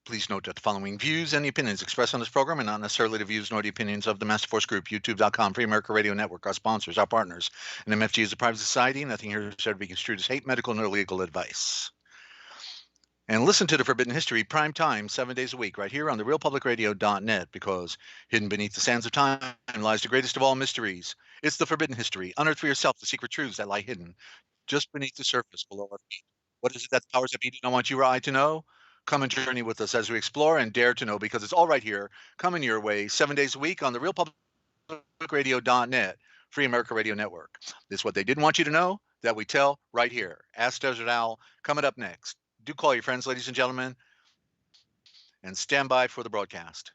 Please note that the following views and the opinions expressed on this program are not necessarily the views nor the opinions of the Master Force Group, YouTube.com, Free America Radio Network, our sponsors, our partners, and MFG is a private society. Nothing here is said to be construed as hate, medical, nor legal advice. And listen to the Forbidden History prime time 7 days a week right here on the realpublicradio.net, because hidden beneath the sands of time lies the greatest of all mysteries. It's the Forbidden History. Unearth for yourself the secret truths that lie hidden just beneath the surface below our feet. What is it that the powers that be do not want you or I to know? Come and journey with us as we explore and dare to know, because it's all right here, coming your way 7 days a week on the realpublicradio.net, Free America Radio Network. This is what they didn't want you to know that we tell right here. Ask Desert Owl coming up next. Do call your friends, ladies and gentlemen, and stand by for the broadcast.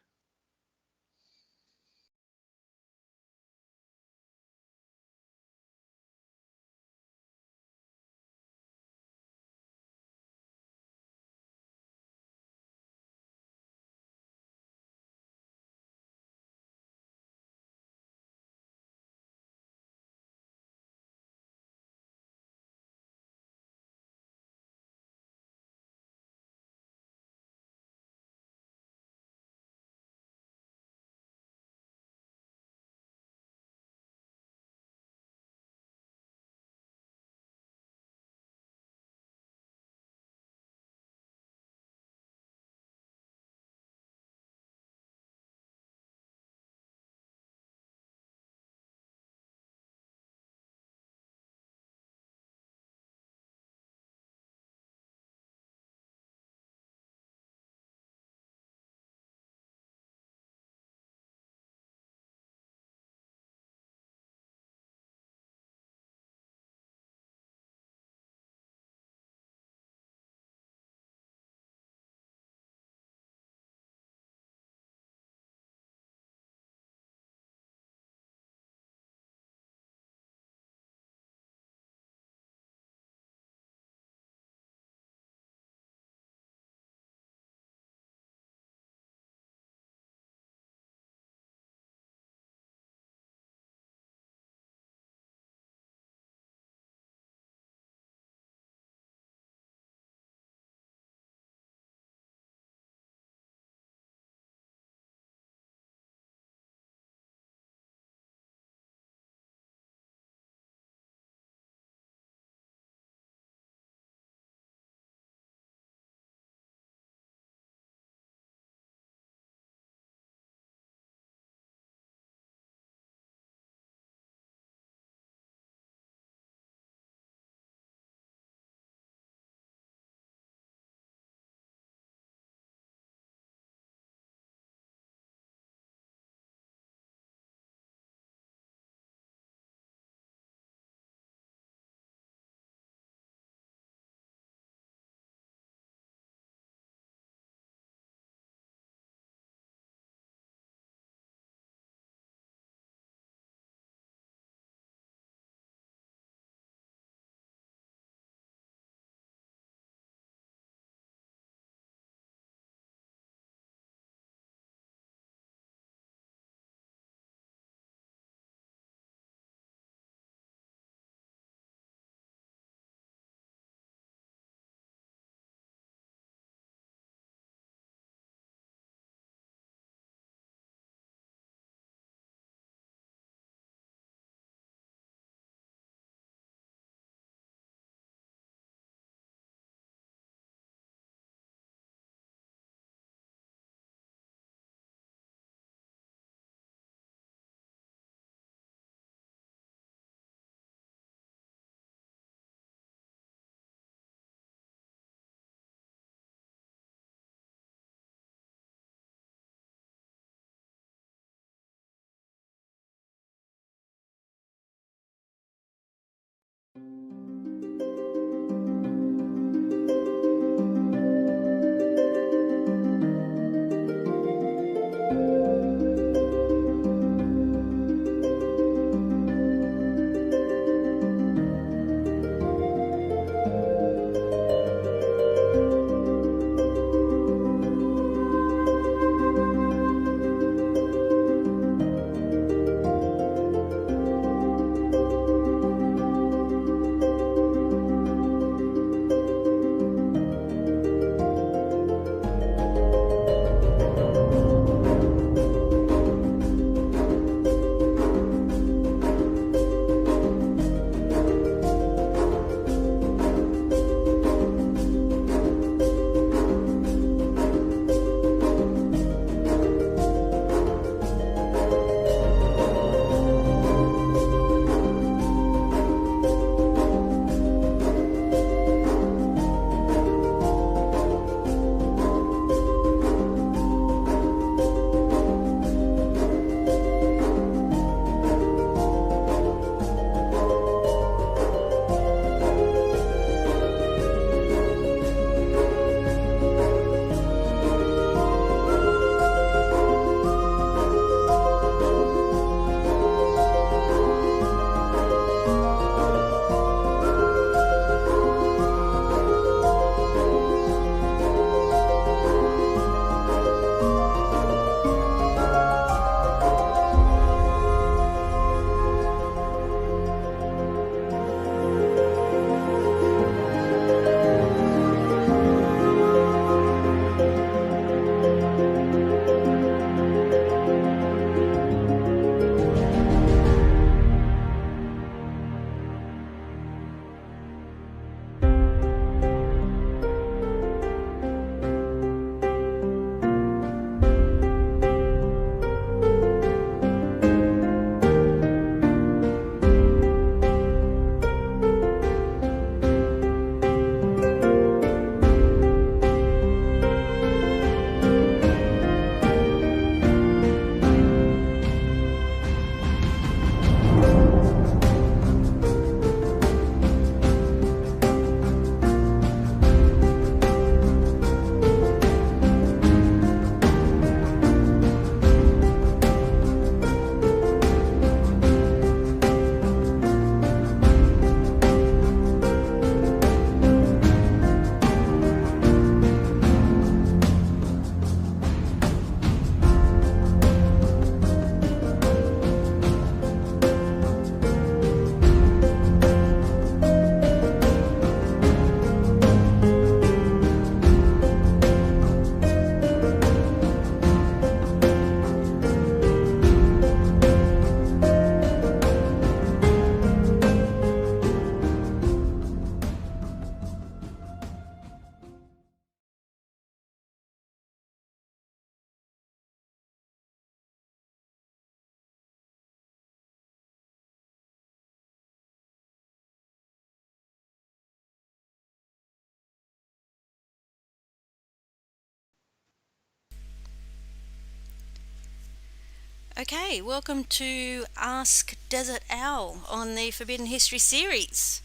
Okay, welcome to Ask Dezert-Owl on the Forbidden History series.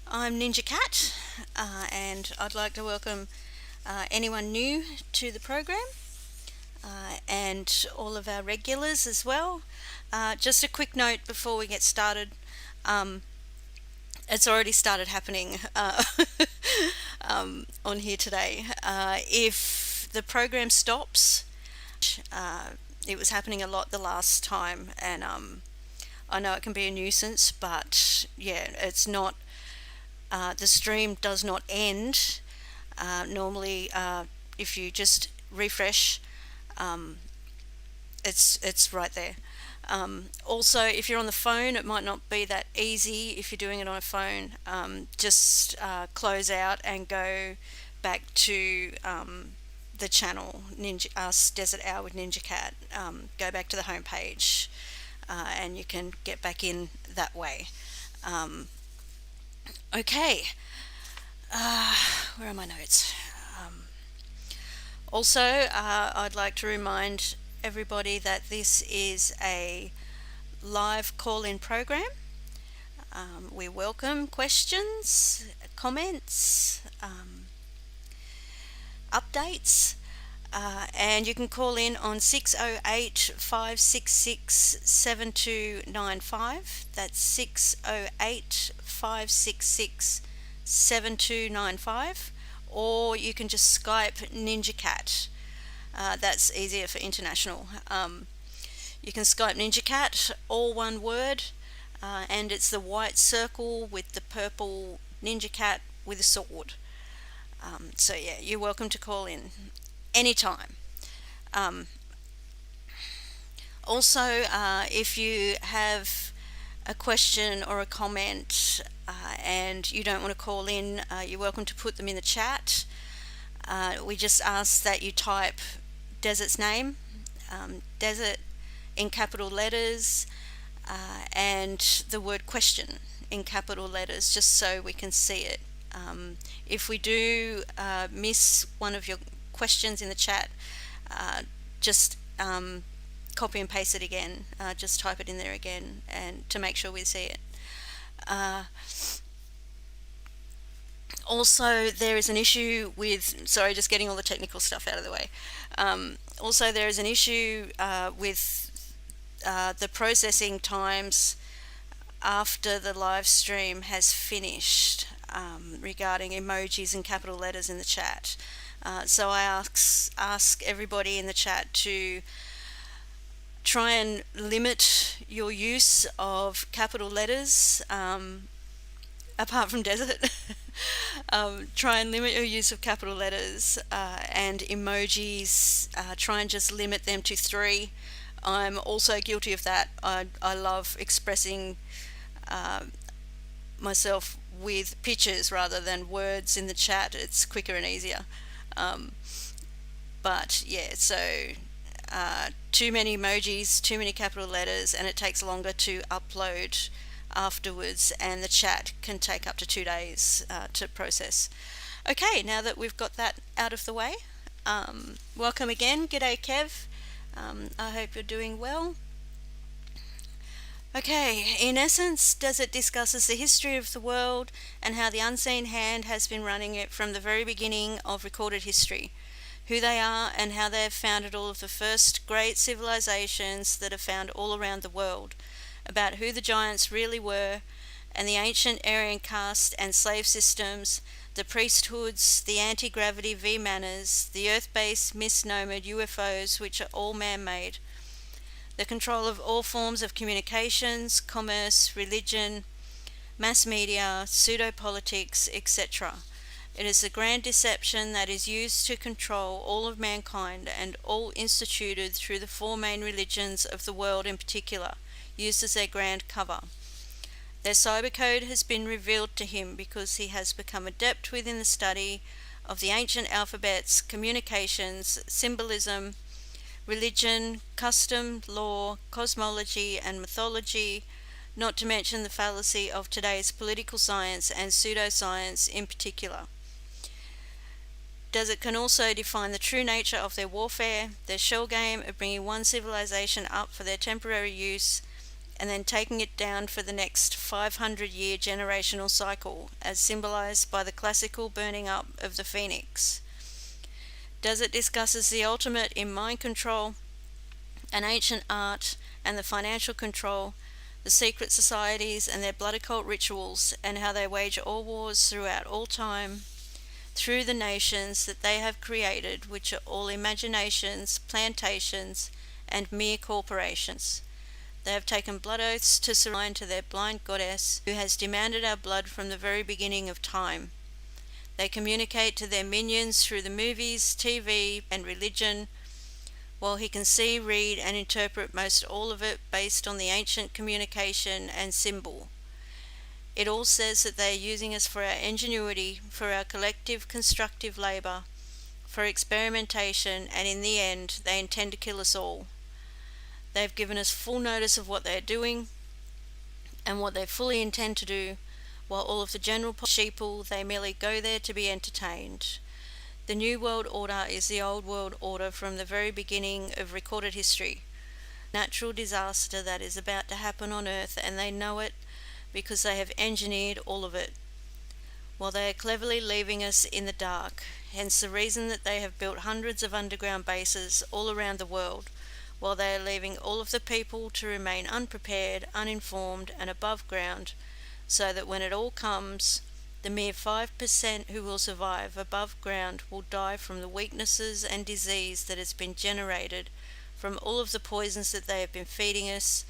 I'm NinjaCat, and I'd like to welcome anyone new to the program and all of our regulars as well. Just a quick note before we get started. It's already started happening on here today. If the program stops, it was happening a lot the last time, and I know it can be a nuisance, but yeah, it's not. The stream does not end. Normally, if you just refresh, it's right there. Also, if you're on the phone, it might not be that easy. If you're doing it on a phone, just close out and go back to the channel Us Desert-Owl with NinjaCat. Go back to the home page, and you can get back in that way. Okay, where are my notes? Also, I'd like to remind everybody that this is a live call-in program. We welcome questions, comments, updates, and you can call in on 608 566 7295. That's 608 566 7295, or you can just Skype NinjaCat. That's easier for international. You can Skype NinjaCat, all one word, and it's the white circle with the purple NinjaCat with a sword. So yeah, you're welcome to call in anytime. Also, if you have a question or a comment and you don't want to call in, you're welcome to put them in the chat. We just ask that you type Desert's name, Desert in capital letters, and the word question in capital letters, just so we can see it. If we do miss one of your questions in the chat, just copy and paste it again. Just type it in there again, and to make sure we see it. Also, there is an issue with, sorry, just getting all the technical stuff out of the way. Also, there is an issue with the processing times after the live stream has finished regarding emojis and capital letters in the chat. So I ask everybody in the chat to try and limit your use of capital letters, apart from Desert. Try and limit your use of capital letters and emojis. Try and just limit them to 3. I'm also guilty of that. I love expressing myself with pictures rather than words in the chat. It's quicker and easier. But yeah, so too many emojis, too many capital letters, and it takes longer to upload afterwards, and the chat can take up to 2 days to process. Okay, now that we've got that out of the way, welcome again. G'day, Kev. I hope you're doing well. Okay, in essence, Desert discusses the history of the world and how the unseen hand has been running it from the very beginning of recorded history, who they are and how they have founded all of the first great civilizations that are found all around the world, about who the giants really were, and the ancient Aryan caste and slave systems, the priesthoods, the anti-gravity V-manners, the earth-based misnomered UFOs, which are all man-made, the control of all forms of communications, commerce, religion, mass media, pseudo-politics, etc. It is the grand deception that is used to control all of mankind and all instituted through the 4 main religions of the world in particular, used as their grand cover. Their cybercode has been revealed to him because he has become adept within the study of the ancient alphabets, communications, symbolism, religion, custom, law, cosmology, and mythology, not to mention the fallacy of today's political science and pseudoscience in particular. Desert can also define the true nature of their warfare, their shell game of bringing one civilization up for their temporary use and then taking it down for the next 500-year generational cycle, as symbolized by the classical burning up of the phoenix. Desert discusses the ultimate in mind control, an ancient art, and the financial control, the secret societies and their blood occult rituals, and how they wage all wars throughout all time, through the nations that they have created, which are all imaginations, plantations, and mere corporations. They have taken blood oaths to surrender to their blind goddess, who has demanded our blood from the very beginning of time. They communicate to their minions through the movies, TV, and religion, while he can see, read, and interpret most all of it based on the ancient communication and symbol. It all says that they are using us for our ingenuity, for our collective constructive labour, for experimentation, and in the end, they intend to kill us all. They've given us full notice of what they're doing and what they fully intend to do, while all of the general sheeple, they merely go there to be entertained. The New World Order is the Old World Order from the very beginning of recorded history. Natural disaster that is about to happen on Earth, and they know it because they have engineered all of it, while they are cleverly leaving us in the dark, hence the reason that they have built hundreds of underground bases all around the world, while they are leaving all of the people to remain unprepared, uninformed, and above ground, so that when it all comes, the mere 5% who will survive above ground will die from the weaknesses and disease that has been generated from all of the poisons that they have been feeding us,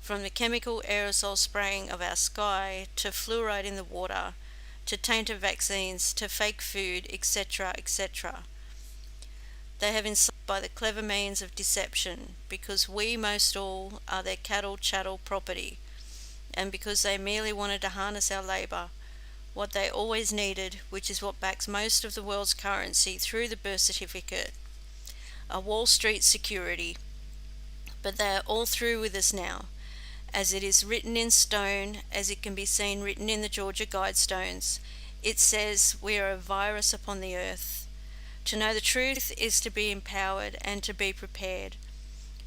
from the chemical aerosol spraying of our sky, to fluoride in the water, to tainted vaccines, to fake food, etc., etc. They have enslaved by the clever means of deception, because we most all are their cattle, chattel, property, and because they merely wanted to harness our labour, what they always needed, which is what backs most of the world's currency through the birth certificate, a Wall Street security. But they are all through with us now, as it is written in stone, as it can be seen written in the Georgia Guidestones. It says we are a virus upon the earth. To know the truth is to be empowered and to be prepared.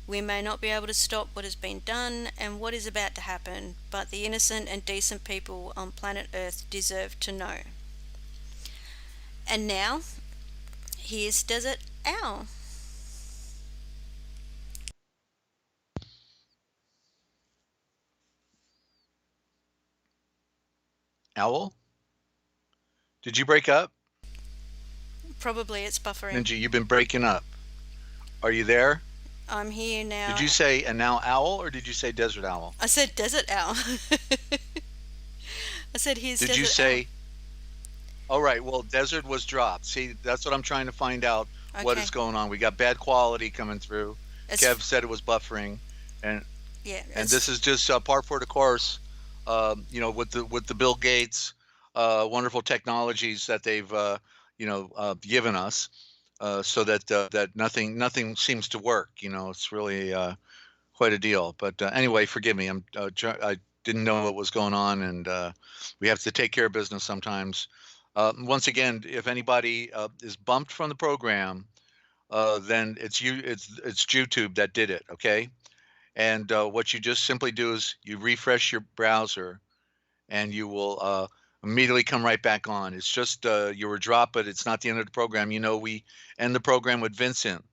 We may not be able to stop what has been done and what is about to happen, but the innocent and decent people on planet Earth deserve to know. And now, here's Dezert-Owl. Owl? Did you break up? Probably it's buffering. Ninja, you've been breaking up. Are you there? I'm here now. Did you say and now owl or did you say desert owl? I said Dezert-Owl. I said here's Dezert-Owl. Did you say? All right. Well, desert was dropped. See, that's what I'm trying to find out. Okay. What is going on? We got bad quality coming through. Kev said it was buffering, and yeah, and this is just par for the course. You know, with the Bill Gates wonderful technologies that they've given us, so that nothing seems to work. You know, it's really quite a deal. But anyway, forgive me. I didn't know what was going on, and we have to take care of business sometimes. Once again, if anybody is bumped from the program, then it's YouTube that did it. Okay, and what you just simply do is you refresh your browser, and you will immediately come right back on. It's just you were dropped, but it's not the end of the program. You know, we end the program with Vincent,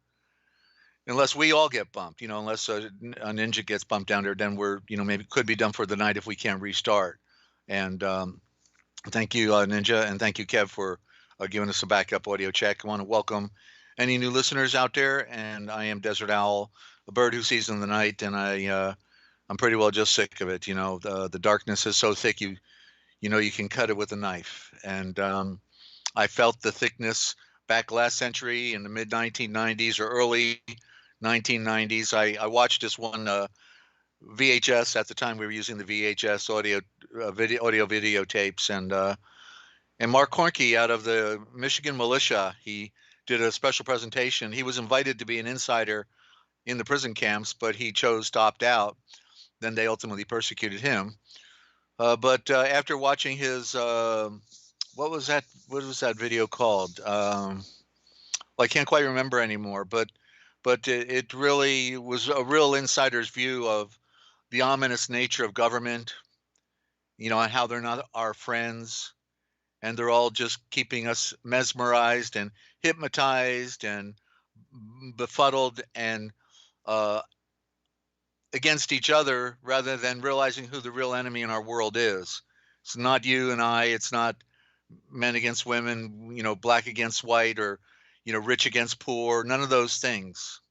unless we all get bumped. You know, unless a Ninja gets bumped down there, then we're maybe could be done for the night if we can't restart. And thank you, Ninja, and thank you, Kev, for giving us a backup audio check. I want to welcome any new listeners out there, and I am Dezert-Owl, a bird who sees in the night, and I'm pretty well just sick of it. You know, the darkness is so thick you can cut it with a knife, and I felt the thickness back last century in the mid 1990s or early 1990s. I watched this one VHS at the time. We were using the VHS audio video tapes, and Mark Cornke out of the Michigan militia, he did a special presentation. He was invited to be an insider in the prison camps, but he chose to opt out. Then they ultimately persecuted him. But after watching his what was that video called? I can't quite remember anymore, but it really was a real insider's view of the ominous nature of government, and how they're not our friends, and they're all just keeping us mesmerized and hypnotized and befuddled and uh, against each other rather than realizing who the real enemy in our world is. It's not you and I. It's not men against women, black against white, or, rich against poor. None of those things.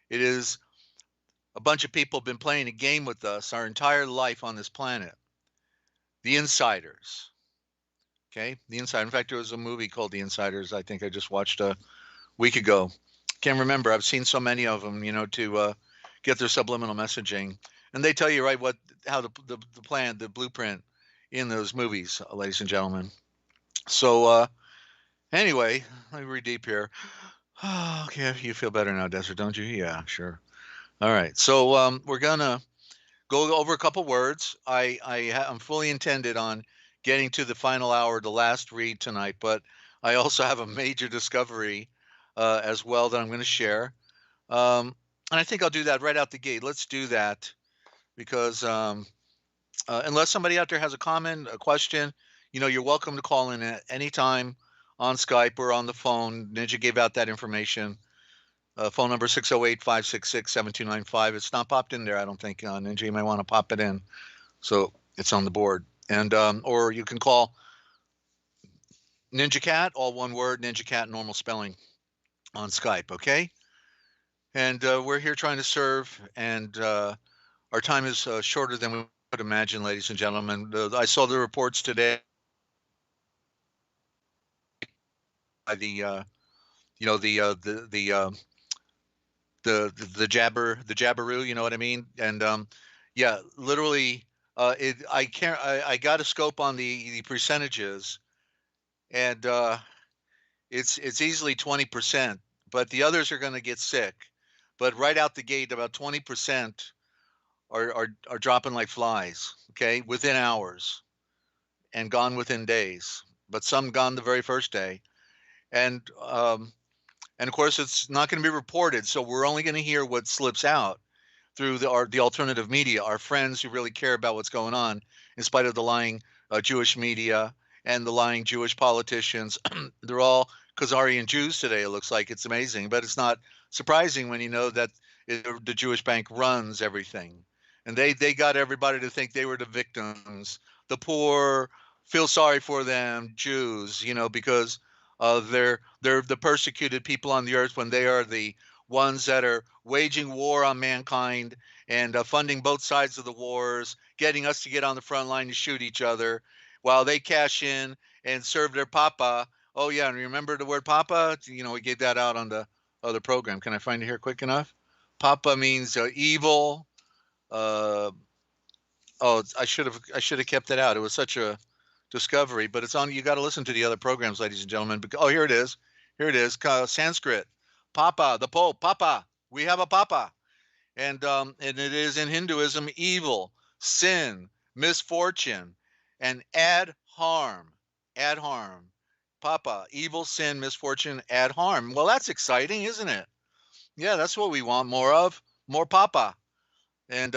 It is a bunch of people have been playing a game with us our entire life on this planet. The Insiders. Okay, The Insider. In fact, there was a movie called The Insiders. I think I just watched a week ago. Can't remember. I've seen so many of them, to get their subliminal messaging, and they tell you right how the plan, the blueprint in those movies, ladies and gentlemen. So anyway, let me read deep here. Okay, you feel better now, Desert, don't you? Yeah, sure. All right. So we're gonna go over a couple words. I'm fully intended on getting to the final hour, the last read tonight, but I also have a major discovery as well that I'm going to share. And I think I'll do that right out the gate. Let's do that because unless somebody out there has a comment, a question, you're welcome to call in at any time on Skype or on the phone. Ninja gave out that information. Phone number 608-566-7295. It's not popped in there, I don't think. Ninja, you might want to pop it in so it's on the board. And or you can call NinjaCat, all one word, NinjaCat, normal spelling on Skype, okay? And we're here trying to serve, and our time is shorter than we would imagine, ladies and gentlemen. I saw the reports today by the jabberoo, you know what I mean? And yeah, literally, I got a scope on the percentages, and it's easily 20%, but the others are going to get sick. But right out the gate, about 20% are dropping like flies, okay, within hours, and gone within days. But some gone the very first day, and of course it's not going to be reported, so we're only going to hear what slips out through the alternative media, our friends who really care about what's going on, in spite of the lying Jewish media and the lying Jewish politicians. They're all Khazarian Jews today. It looks like. It's amazing, but it's not surprising when you know that the Jewish bank runs everything, and they got everybody to think they were the victims. The poor feel sorry for them, Jews, because they're the persecuted people on the earth when they are the ones that are waging war on mankind and funding both sides of the wars, getting us to get on the front line to shoot each other while they cash in and serve their papa. Oh, yeah, and remember the word papa? We gave that out on the other program. Can I find it here quick enough? Papa means evil. I should have kept it out. It was such a discovery, but it's on. You got to listen to the other programs, ladies and gentlemen. Oh, here it is. Sanskrit. Papa, the Pope. Papa. We have a Papa. And it is in Hinduism evil, sin, misfortune, and add harm. Add harm. Papa, evil, sin, misfortune, add harm. Well, that's exciting, isn't it? Yeah, that's what we want more of. More Papa. And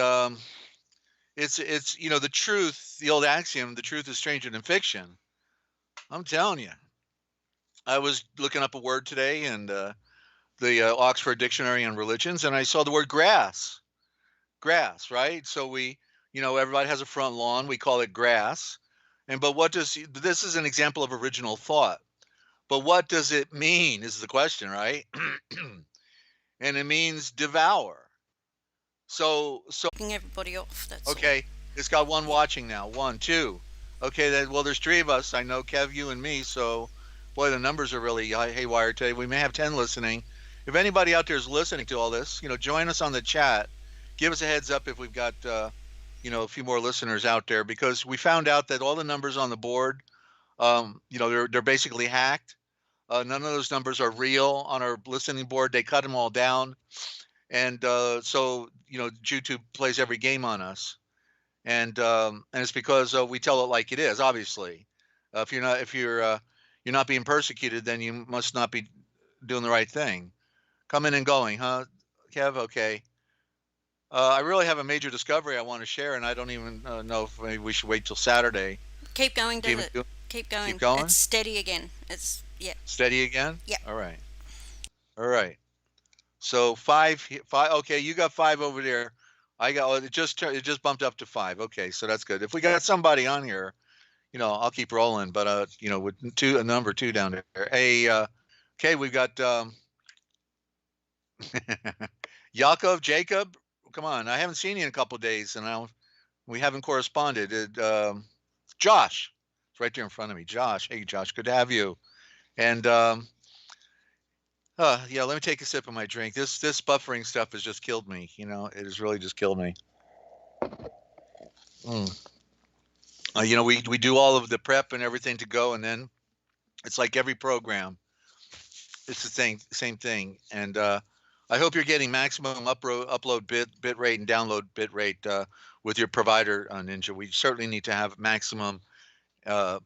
it's the truth, the old axiom, the truth is stranger than fiction. I'm telling you. I was looking up a word today and the Oxford Dictionary on Religions, and I saw the word grass. Grass, right? So everybody has a front lawn. We call it grass. But this is an example of original thought. But what does it mean is the question, right? And it means devour. So Taking everybody off. That's okay. All. It's got one watching now. 1, 2. Okay, there's 3 of us. I know Kev, you, and me. So, boy, the numbers are really haywire today. We may have 10 listening. If anybody out there is listening to all this, join us on the chat. Give us a heads up if we've got, a few more listeners out there, because we found out that all the numbers on the board, they're basically hacked. None of those numbers are real on our listening board. They cut them all down, and so YouTube plays every game on us, and it's because we tell it like it is. Obviously, if you're not being persecuted, then you must not be doing the right thing. Coming and going, huh, Kev? Okay. I really have a major discovery I want to share, and I don't even know if maybe we should wait till Saturday. Keep going, Keep Desert. Keep keep going. going. It's steady again. It's, yeah. Steady again. Yeah. All right. All right. So five. Okay, you got 5 over there. I got. It just bumped up to 5. Okay, so that's good. If we got somebody on here, I'll keep rolling. But with number 2 down there. Hey, okay, we've got Jacob. Come on, I haven't seen you in a couple of days, and we haven't corresponded. Josh, it's right there in front of me. Josh, hey Josh, good to have you. And yeah, let me take a sip of my drink. This buffering stuff has just killed me. It has really just killed me. We do all of the prep and everything to go, and then it's like every program, it's the same thing. And I hope you're getting maximum upload bit rate and download bit rate with your provider, Ninja. We certainly need to have maximum, for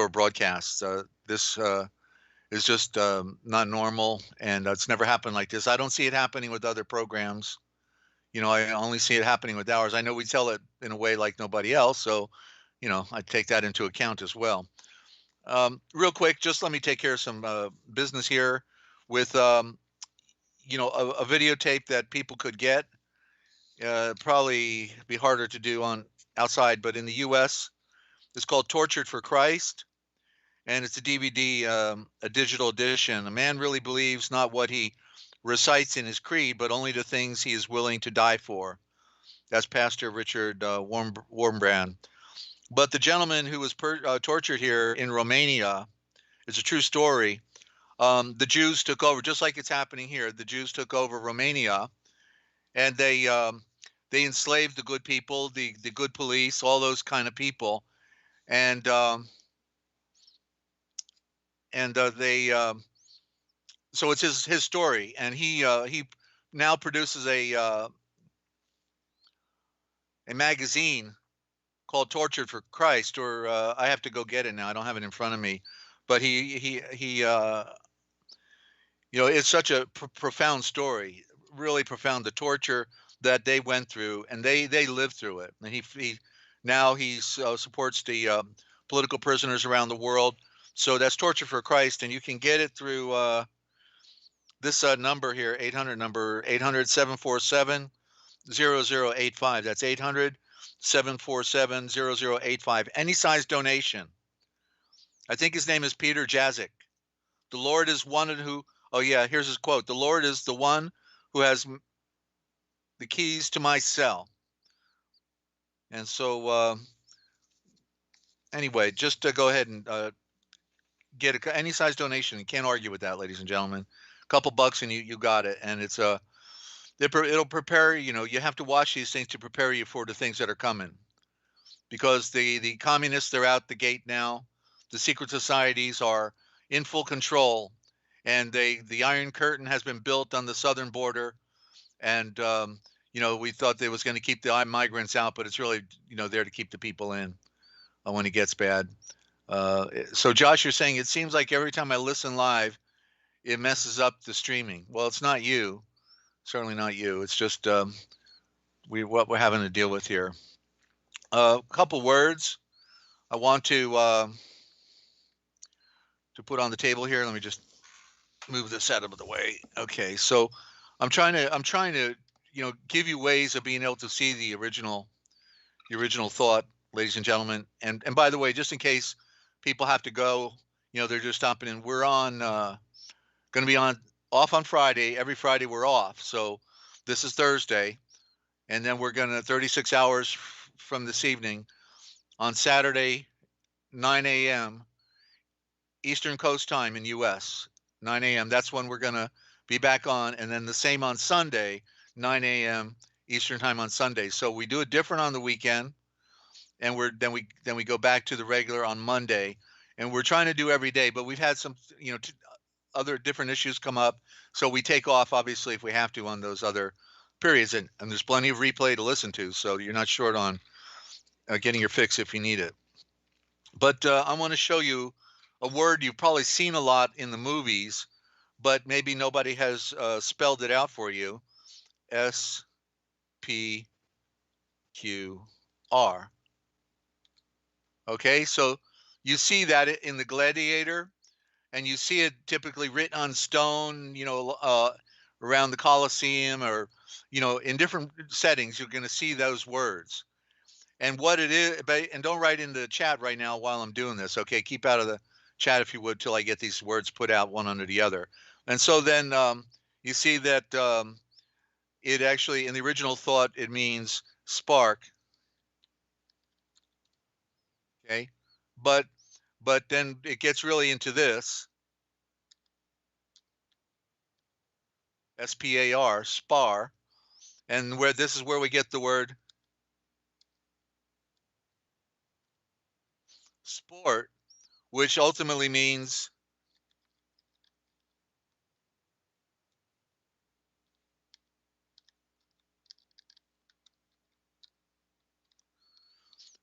broadcasts. This is just not normal, and it's never happened like this. I don't see it happening with other programs. I only see it happening with ours. I know we tell it in a way like nobody else, so I take that into account as well. Real quick, just let me take care of some business here with a videotape that people could get. Probably be harder to do on outside, but in the U.S., it's called Tortured for Christ, and it's a DVD, a digital edition. A man really believes not what he recites in his creed, but only the things he is willing to die for. That's Pastor Richard Warmbrand. But the gentleman who was tortured here in Romania, it's a true story. The Jews took over, just like it's happening here. The Jews took over Romania, and they enslaved the good people, the good police, all those kind of people, and so it's his story, and he now produces a magazine called Tortured for Christ, or I have to go get it now. I don't have it in front of me, but he it's such a profound story, really profound, the torture that they went through, and they lived through it. And he now supports the political prisoners around the world. So that's Torture for Christ, and you can get it through this number here, 800-747-0085. That's 800-747-0085. Any size donation. I think his name is Peter Jazik. The Lord is one who, here's his quote. The Lord is the one who has the keys to my cell. And so, anyway, just to go ahead and get any size donation. You can't argue with that, ladies and gentlemen. A couple bucks and you got it. And it's it'll prepare, you have to watch these things to prepare you for the things that are coming, because the communists, they're out the gate now. The secret societies are in full control, and the Iron Curtain has been built on the southern border. And we thought they was going to keep the migrants out, but it's really there to keep the people in when it gets bad. So Josh, you're saying it seems like every time I listen live, it messes up the streaming. Well, it's not you, certainly not you. It's just what we're having to deal with here. A couple words I want to put on the table here. Let me just move this out of the way. Okay, so I'm trying to give you ways of being able to see the original thought, ladies and gentlemen. And by the way, just in case people have to go, they're just stopping in. We're on going to be off on Friday. Every Friday we're off. So this is Thursday, and then we're going to 36 hours from this evening on Saturday, 9 a.m. Eastern Coast time in U.S. 9 a.m. That's when we're going to be back on, and then the same on Sunday, 9 a.m. Eastern time on Sunday. So we do it different on the weekend, and then we go back to the regular on Monday, and we're trying to do every day. But we've had some other different issues come up, so we take off obviously if we have to on those other periods, and there's plenty of replay to listen to, so you're not short on getting your fix if you need it. But I want to show you a word you've probably seen a lot in the movies, but maybe nobody has spelled it out for you. SPQR. Okay, so you see that in the Gladiator, and you see it typically written on stone, around the Colosseum, or, in different settings, you're going to see those words. And what it is, and don't write in the chat right now while I'm doing this, okay? Keep out of the chat if you would till I get these words put out one under the other. And so then you see that it actually, in the original thought, it means spark, okay? But then it gets really into this, S-P-A-R, spar, and where this is where we get the word sport, which ultimately means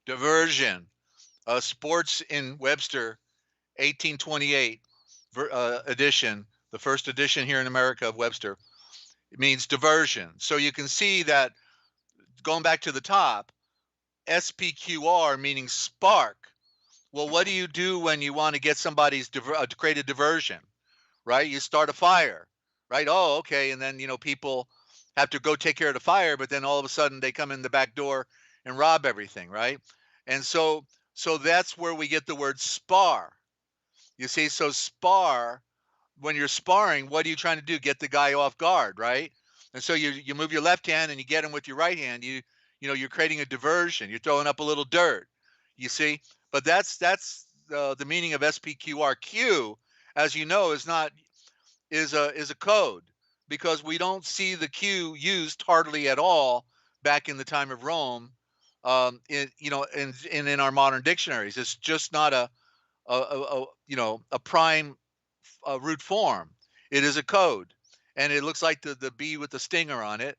diversion. Sports in Webster 1828 edition, the first edition here in America of Webster, it means diversion. So you can see that, going back to the top, SPQR meaning spark. Well, what do you do when you want to get somebody's to create a diversion, right? You start a fire, right? Oh, okay. And then, people have to go take care of the fire, but then all of a sudden they come in the back door and rob everything, right? And so that's where we get the word spar. You see, so spar, when you're sparring, what are you trying to do? Get the guy off guard, right? And so you move your left hand and you get him with your right hand. You're creating a diversion. You're throwing up a little dirt. You see, but that's the meaning of SPQRQ, as you know, is a code, because we don't see the Q used hardly at all back in the time of Rome. In our modern dictionaries, it's just not a prime root form. It is a code, and it looks like the bee with the stinger on it,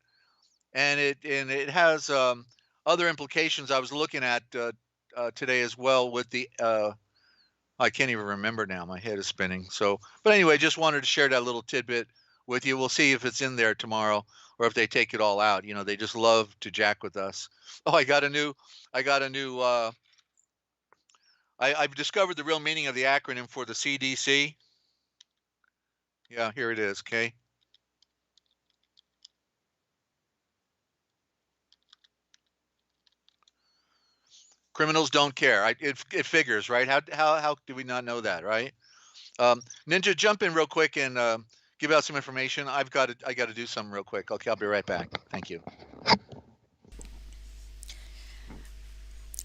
and it has other implications I was looking at today as well with the I can't even remember now. My head is spinning. So, but anyway, just wanted to share that little tidbit with you. We'll see if it's in there tomorrow or if they take it all out. They just love to jack with us. Oh, I've discovered the real meaning of the acronym for the CDC. Yeah, here it is. Okay. Criminals don't care. It figures, right? How do we not know that, right? Ninja, jump in real quick and give out some information. I got to do something real quick. Okay, I'll be right back. Thank you.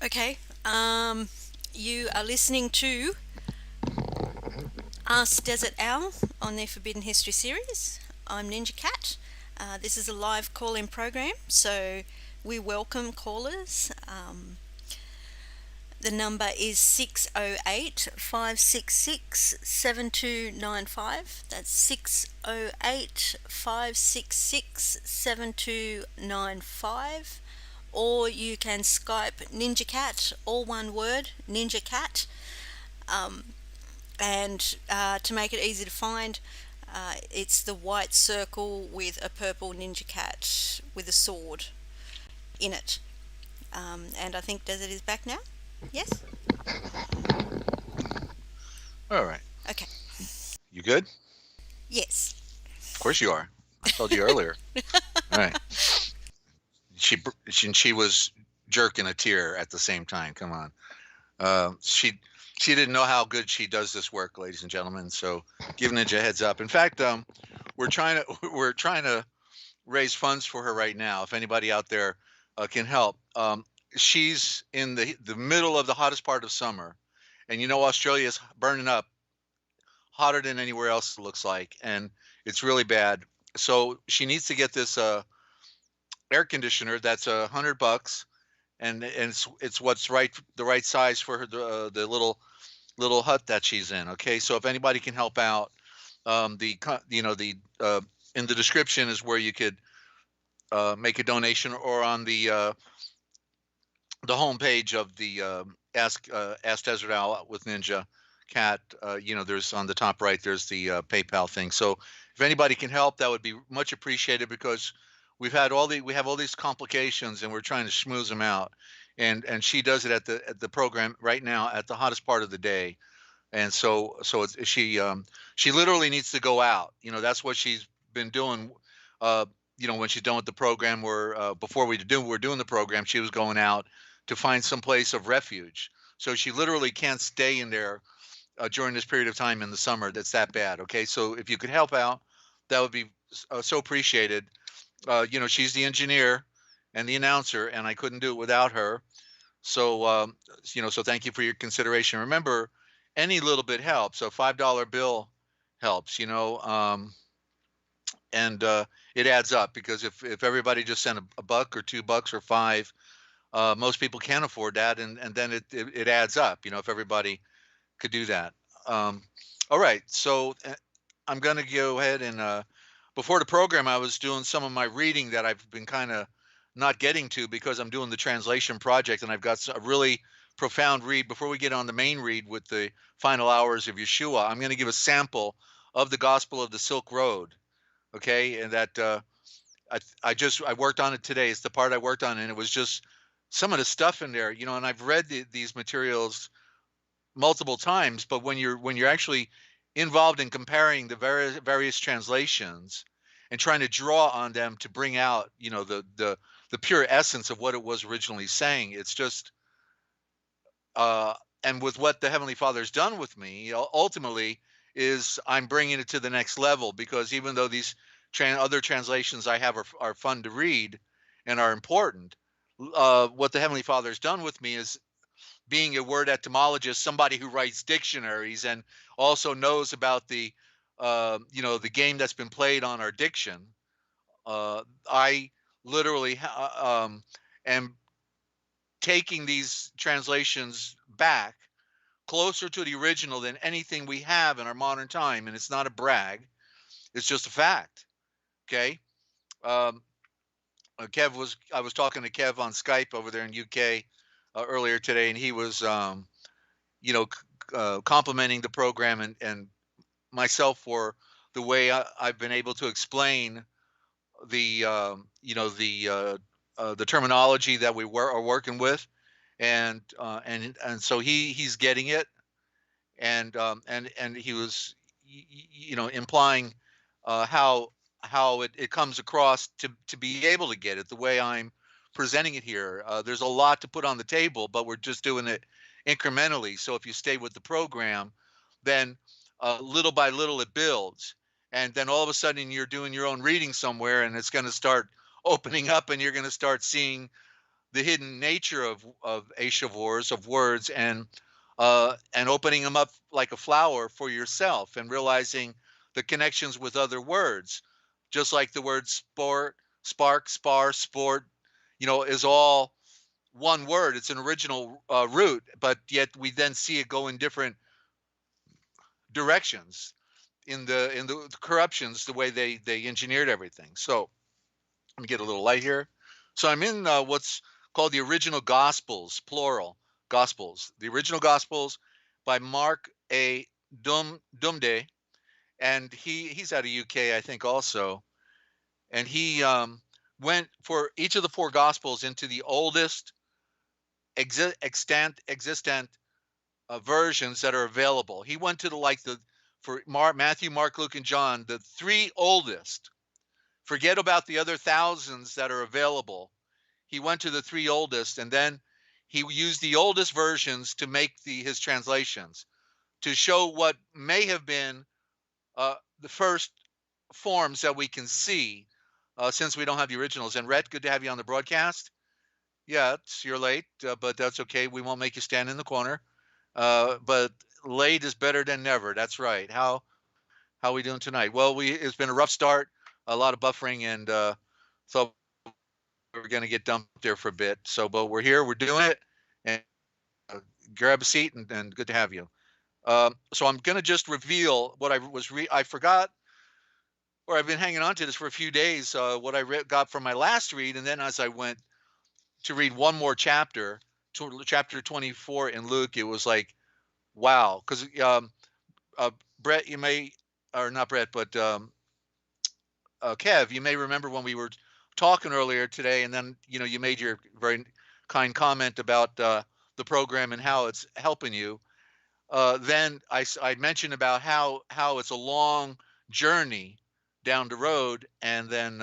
Okay. You are listening to Ask Dezert-Owl on their Forbidden History series. I'm NinjaCat. This is a live call-in program, so we welcome callers. The number is 608-566-7295. That's 608-566-7295. Or you can Skype NinjaCat, all one word, NinjaCat. And to make it easy to find, it's the white circle with a purple NinjaCat with a sword in it. And I think Desert is back now. Yes? All right. Okay. You good? Yes. Of course you are. I told you earlier. All right. She was jerking a tear at the same time. Come on. She didn't know how good she does this work, ladies and gentlemen. So give Ninja a heads up. In fact, we're trying to raise funds for her right now. If anybody out there can help. She's in the middle of the hottest part of summer, and Australia is burning up, hotter than anywhere else it looks like, and it's really bad. So she needs to get this air conditioner that's $100, and it's what's the right size for her, the little hut that she's in. Okay, so if anybody can help out, in the description is where you could make a donation, or on the homepage of the Ask Dezert-Owl with Ninja Cat, there's on the top right, there's the PayPal thing. So if anybody can help, that would be much appreciated, because we have all these complications and we're trying to schmooze them out. And she does it at the program right now at the hottest part of the day. And so she literally needs to go out. That's what she's been doing. When she's done with the program, where before we're doing the program, she was going out to find some place of refuge. So she literally can't stay in there during this period of time in the summer. That's that bad. Okay, so if you could help out, that would be so appreciated. She's the engineer and the announcer, and I couldn't do it without her. So so thank you for your consideration. Remember, any little bit helps. So $5 bill helps. And it adds up, because if everybody just sent a buck or $2 or $5, most people can't afford that, and then it adds up. If everybody could do that. All right, so I'm going to go ahead and before the program, I was doing some of my reading that I've been kind of not getting to, because I'm doing the translation project, and I've got a really profound read. Before we get on the main read with the final hours of Yahshuah, I'm going to give a sample of the Gospel of the Silk Road. Okay, and that I worked on it today. It's the part I worked on, and it was just some of the stuff in there, and I've read these materials multiple times, but when you're actually involved in comparing the various translations and trying to draw on them to bring out, the pure essence of what it was originally saying, it's just and with what the Heavenly Father's done with me, ultimately, is I'm bringing it to the next level, because even though these other translations I have are fun to read and are important, what the Heavenly Father's done with me is being a word etymologist, somebody who writes dictionaries and also knows about the game that's been played on our diction. I literally am taking these translations back closer to the original than anything we have in our modern time, and it's not a brag, it's just a fact. Okay. I was talking to Kev on Skype over there in UK earlier today, and he was complimenting the program and myself for the way I've been able to explain the the terminology that we are working with, and so he's getting it, and he was implying how it comes across to be able to get it the way I'm presenting it here. There's a lot to put on the table, but we're just doing it incrementally. So if you stay with the program, then little by little it builds, and then all of a sudden you're doing your own reading somewhere, and it's going to start opening up, and you're going to start seeing the hidden nature of Ashavors, of words, and opening them up like a flower for yourself, and realizing the connections with other words, just like the word sport, spark, spar, sport, is all one word. It's an original root, but yet we then see it go in different directions in the corruptions, the way they engineered everything. So let me get a little light here. So I'm in what's called the original Gospels, plural Gospels, the original Gospels by Mark A. Dumde, and he's out of UK, I think, also, and he went for each of the four Gospels into the oldest existent versions that are available. He went to for Matthew, Mark, Luke, and John, the three oldest. Forget about the other thousands that are available. He went to the three oldest, and then he used the oldest versions to make his translations, to show what may have been the first forms that we can see, since we don't have the originals. And Rhett, good to have you on the broadcast. Yeah, you're late, but that's okay. We won't make you stand in the corner. But late is better than never. That's right. How are we doing tonight? Well, it's been a rough start, a lot of buffering, and so we're going to get dumped there for a bit. So, but we're here, we're doing it, and grab a seat, and good to have you. So I'm going to just reveal what I forgot, or I've been hanging on to this for a few days, what I got from my last read, and then as I went to read one more chapter 24 in Luke, it was like, wow. Because Brett, you may, or not Brett, but Kev, you may remember when we were talking earlier today, and then you made your very kind comment about the program and how it's helping you. Then I mentioned about how it's a long journey down the road, and then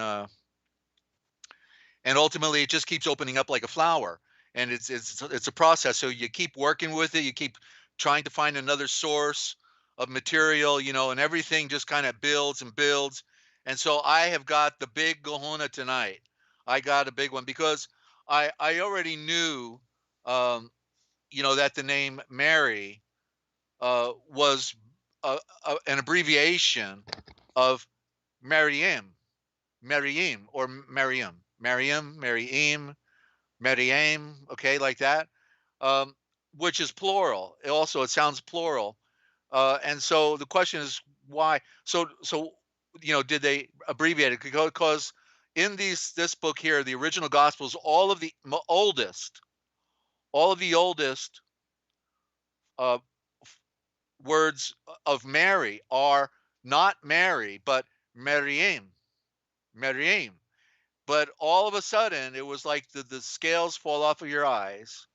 and ultimately it just keeps opening up like a flower, and it's a process. So you keep working with it, you keep trying to find another source of material, and everything just kind of builds and builds. And so I have got the big kahuna tonight. I got a big one because I already knew that the name Mary was an abbreviation of Maryam, Maryam, or Maryam, okay, like that, um, which is plural. It sounds plural, and so the question is why. So did they abbreviate it? Because in this book here, the original Gospels, all of the oldest uh, words of Mary are not Mary, but Maryam, Maryam. But all of a sudden, it was like the scales fall off of your eyes.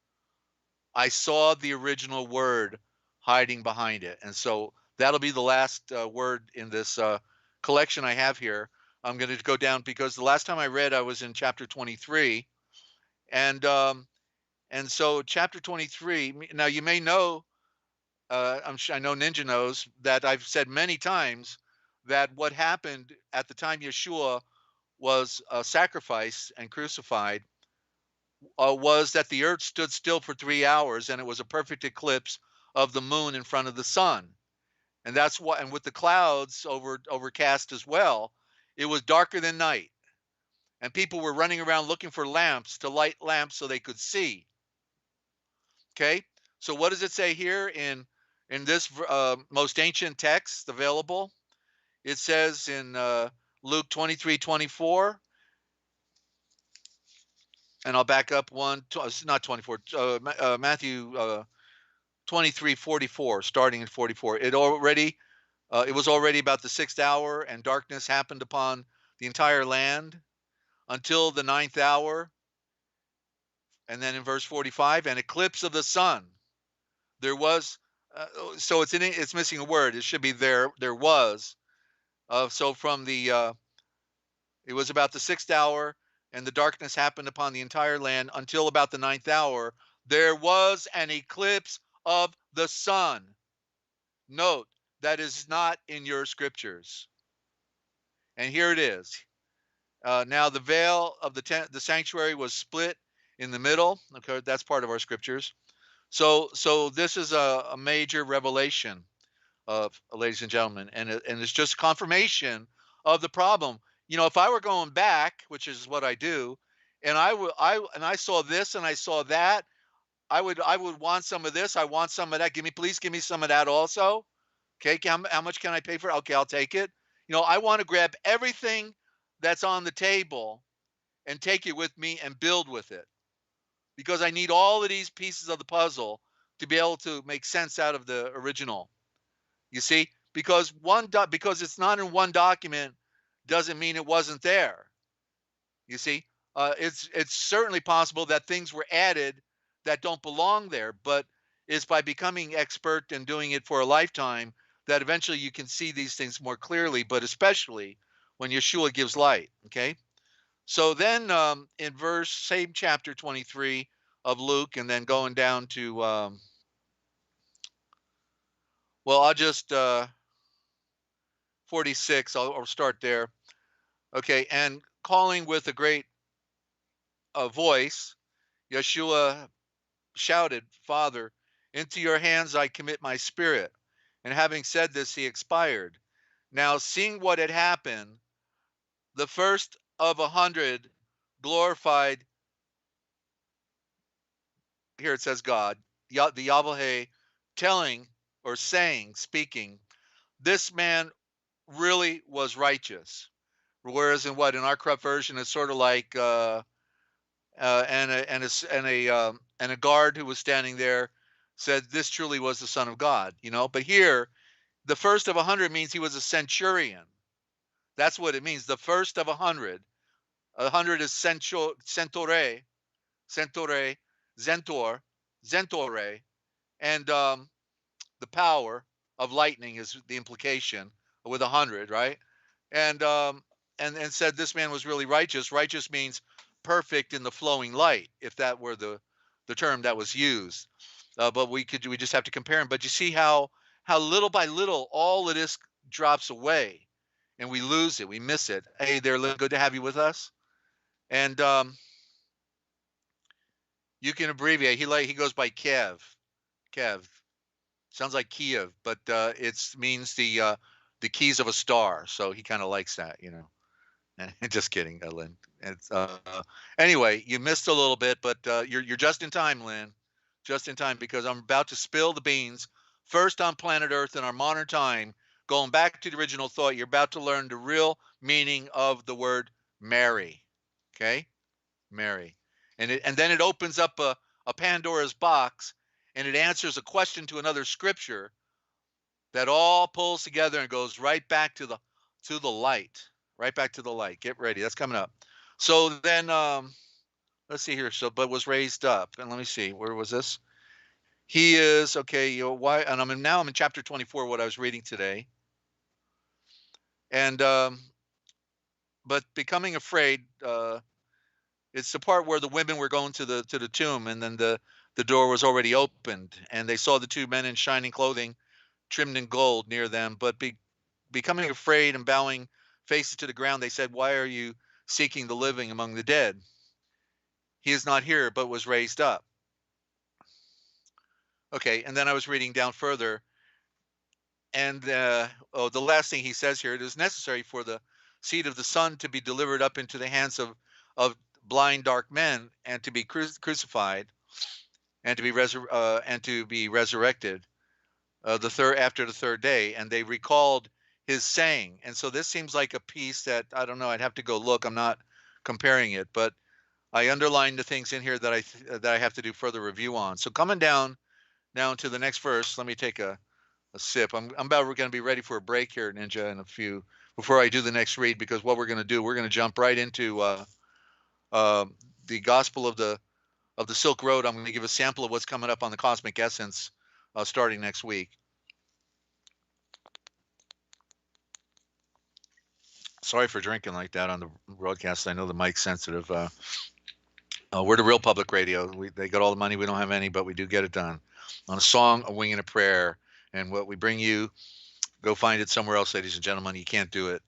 I saw the original word hiding behind it. And so that'll be the last word in this collection I have here. I'm going to go down because the last time I read, I was in chapter 23. And so chapter 23, now you may know, I know Ninja knows that I've said many times that what happened at the time Yahshuah was sacrificed and crucified was that the earth stood still for 3 hours, and it was a perfect eclipse of the moon in front of the sun. And that's what, and with the clouds overcast as well, it was darker than night. And people were running around looking for lamps to light lamps so they could see. Okay, so what does it say here in this most ancient text available? It says in Luke 23:24, and I'll back up not 24, Matthew 23:44, starting at 44. It was already about the 6th hour, and darkness happened upon the entire land until the 9th hour. And then in verse 45, an eclipse of the sun. There was, so it's missing a word. It should be there was. So from it was about the 6th hour, and the darkness happened upon the entire land until about the 9th hour. There was an eclipse of the sun. Note, that is not in your scriptures. And here it is. Now the veil of the sanctuary was split in the middle. Okay, that's part of our scriptures. So this is a major revelation of, ladies and gentlemen, and it's just confirmation of the problem. If I were going back, which is what I do, and I saw this and I saw that, I would want some of this. I want some of that. Please give me some of that also. Okay, how much can I pay for it? Okay, I'll take it. I want to grab everything that's on the table and take it with me and build with it, because I need all of these pieces of the puzzle to be able to make sense out of the original. You see, because because it's not in one document doesn't mean it wasn't there. You see, it's certainly possible that things were added that don't belong there, but it's by becoming expert and doing it for a lifetime that eventually you can see these things more clearly, but especially when Yahshuah gives light. Okay, so then in same chapter 23 of Luke, and then going down to well, I'll just 46. I'll start there. Okay, and calling with a great voice, Yahshuah shouted, "Father, into your hands I commit my spirit." And having said this, he expired. Now, seeing what had happened, the first of 100 glorified, here it says God, the Yahweh, telling or saying, speaking, this man really was righteous. Whereas in our corrupt version, it's sort of like and a guard who was standing there said this truly was the Son of God, But here, the first of 100 means he was a centurion. That's what it means. The first of 100. 100 is centore, zentore, and the power of lightning is the implication with 100, right? And said this man was really righteous. Righteous means perfect in the flowing light, if that were the term that was used. But we just have to compare them. But you see how little by little all of this drops away, and we lose it, we miss it. Hey there, Lynn, good to have you with us. And you can abbreviate. He goes by Kev. Sounds like Kiev, but it means the keys of a star. So he kind of likes that, Just kidding, Lynn. It's, anyway, you missed a little bit, but you're just in time, Lynn. Just in time, because I'm about to spill the beans. First on planet Earth in our modern time, going back to the original thought, you're about to learn the real meaning of the word Mary. Okay? Mary. And then it opens up a Pandora's box, and it answers a question to another scripture that all pulls together and goes right back to the light. Right back to the light. Get ready. That's coming up. So then let's see here. So but was raised up. And let me see. Where was this? He is okay, why, and I'm in chapter 24, what I was reading today. And but becoming afraid, it's the part where the women were going to the tomb, and then the door was already opened, and they saw the two men in shining clothing, trimmed in gold, near them. But becoming afraid and bowing faces to the ground, they said, "Why are you seeking the living among the dead? He is not here, but was raised up." Okay, and then I was reading down further, and the last thing he says here: it is necessary for the seed of the Son to be delivered up into the hands of blind, dark men, and to be crucified, and to be resurrected after the third day. And they recalled his saying. And so this seems like a piece that, I don't know, I'd have to go look. I'm not comparing it, but I underlined the things in here that I have to do further review on. So coming down now to the next verse, let me take a sip. I'm about going to be ready for a break here, Ninja, in a few, before I do the next read, because what we're going to do, we're going to jump right into the Gospel of the Silk Road. I'm going to give a sample of what's coming up on the Cosmic Essence starting next week. Sorry for drinking like that on the broadcast. I know the mic's sensitive. We're the real public radio. They got all the money. We don't have any, but we do get it done. On a song, a wing, and a prayer. And what we bring you, go find it somewhere else, ladies and gentlemen. You can't do it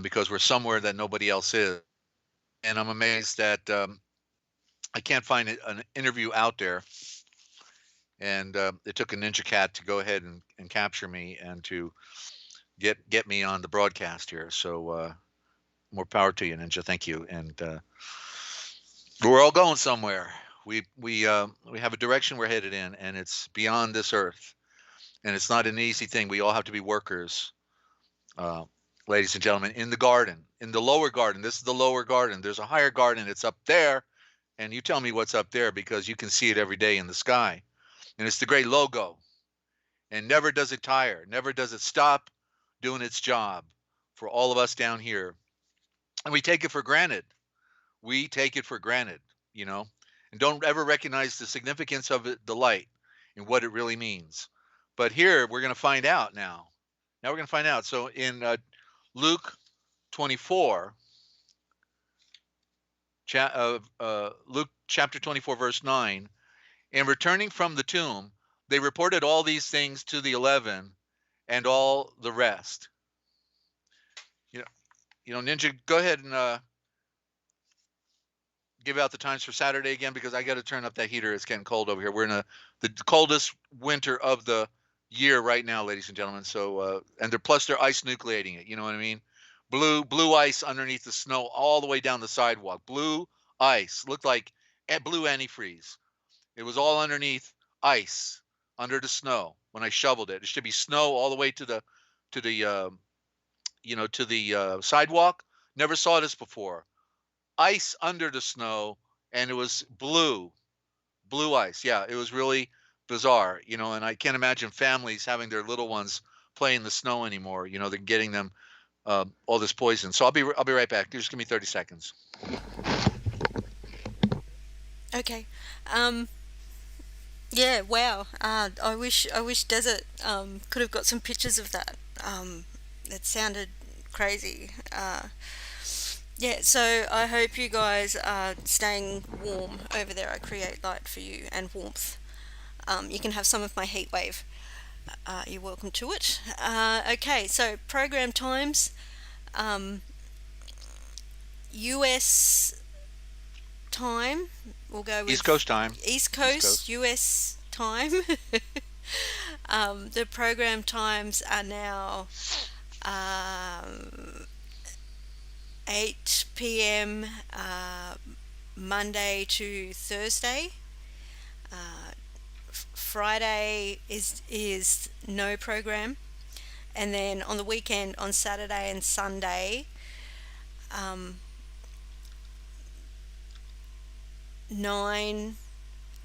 because we're somewhere that nobody else is. And I'm amazed that I can't find an interview out there. And it took a NinjaCat to go ahead and capture me and to get me on the broadcast here. So more power to you, Ninja. Thank you. And we're all going somewhere. We have a direction we're headed in, and it's beyond this earth. And it's not an easy thing. We all have to be workers, ladies and gentlemen, in the garden, in the lower garden. This is the lower garden. There's a higher garden. It's up there. And you tell me what's up there, because you can see it every day in the sky. And it's the great logo. And never does it tire. Never does it stop doing its job for all of us down here. And we take it for granted. We take it for granted, and don't ever recognize the significance of it, the light, and what it really means. But here we're going to find out now. Now we're going to find out. So in Luke 24, Luke chapter 24, verse 9, and returning from the tomb, they reported all these things to the 11 and all the rest. Ninja, go ahead and give out the times for Saturday again, because I got to turn up that heater. It's getting cold over here. We're in the coldest winter of the year right now, ladies and gentlemen. So and they're ice nucleating it. You know what I mean? Blue ice underneath the snow all the way down the sidewalk. Blue ice looked like blue antifreeze. It was all underneath ice under the snow when I shoveled it. It should be snow all the way to the sidewalk. Never saw this before. Ice under the snow, and it was blue ice. Yeah, it was really bizarre, you know, and I can't imagine families having their little ones play in the snow anymore. You know, they're getting them all this poison. So I'll be right back. Just give me 30 seconds. Okay. Yeah. Wow. I wish Desert could have got some pictures of that. It sounded crazy. Yeah. So I hope you guys are staying warm over there. I create light for you and warmth. You can have some of my heat wave. You're welcome to it. Okay. So program times. US time. We'll go with East Coast time. East Coast. US time. The program times are now 8 p.m. Monday to Thursday. Friday is no program, and then on the weekend on Saturday and Sunday, 9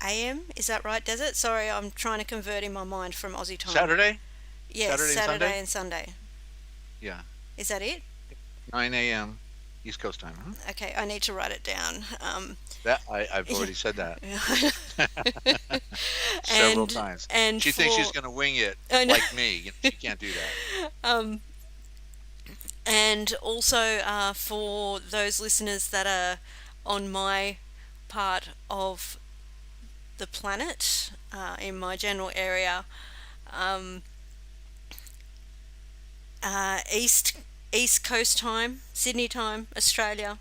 a.m. Is that right, Desert? Sorry, I'm trying to convert in my mind from Aussie time. Saturday? Yes, Saturday and Sunday. Yeah. Is that it? 9 a.m. East Coast time. Huh? Okay, I need to write it down. That I've already said that several times. And she thinks she's going to wing it like me. You know, she can't do that. And also for those listeners that are on my part of the planet, in my general area, East Coast time, Sydney time, Australia.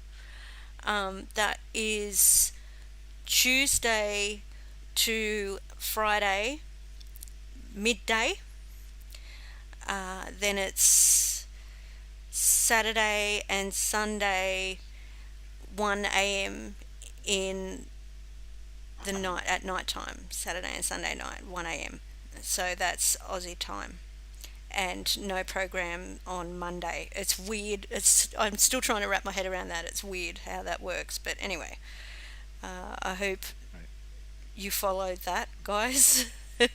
That is Tuesday to Friday midday. Then it's Saturday and Sunday 1 a.m. in the night, at night time. Saturday and Sunday night 1 a.m. So that's Aussie time. And no program on Monday. It's weird. I'm still trying to wrap my head around that. It's weird how that works. But anyway, I hope you followed that, guys. Yeah.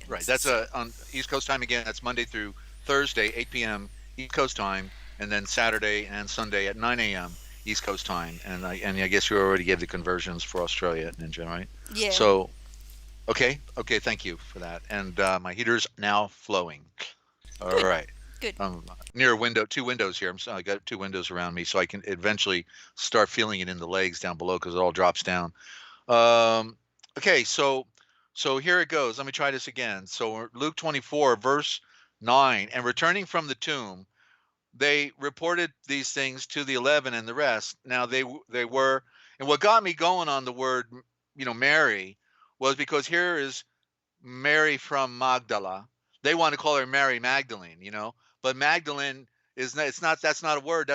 Right. That's on East Coast time again. That's Monday through Thursday, 8 p.m. East Coast time, and then Saturday and Sunday at 9 a.m. East Coast time. And I guess you already gave the conversions for Australia, Ninja, right? Yeah. So. Okay, thank you for that. And my heater's now flowing. All right. Good. Near a window, 2 windows here. I got 2 windows around me, so I can eventually start feeling it in the legs down below because it all drops down. Okay, so here it goes. Let me try this again. So Luke 24, verse 9, and returning from the tomb, they reported these things to the 11 and the rest. Now they were, and what got me going on the word, Mary, was because here is Mary from Magdala. They want to call her Mary Magdalene, but Magdalene that's not a word.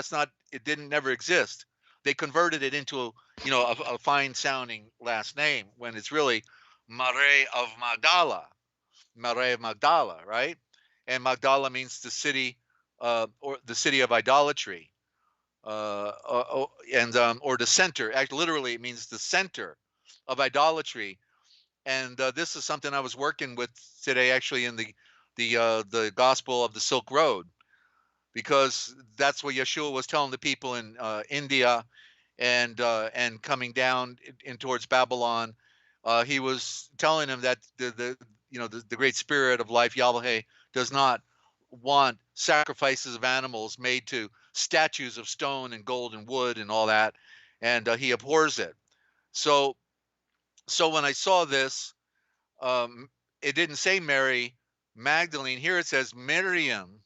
It didn't never exist. They converted it into a fine sounding last name when it's really Mare of Magdala, right? And Magdala means the city, or the city of idolatry, or the center. Actually, literally, it means the center of idolatry. And this is something I was working with today, actually, in the Gospel of the Silk Road, because that's what Yahshuah was telling the people in India and coming down in towards Babylon. He was telling them that the Great Spirit of life, Yahweh, does not want sacrifices of animals made to statues of stone and gold and wood and all that, and he abhors it. So when I saw this, it didn't say Mary Magdalene. Here it says Miriam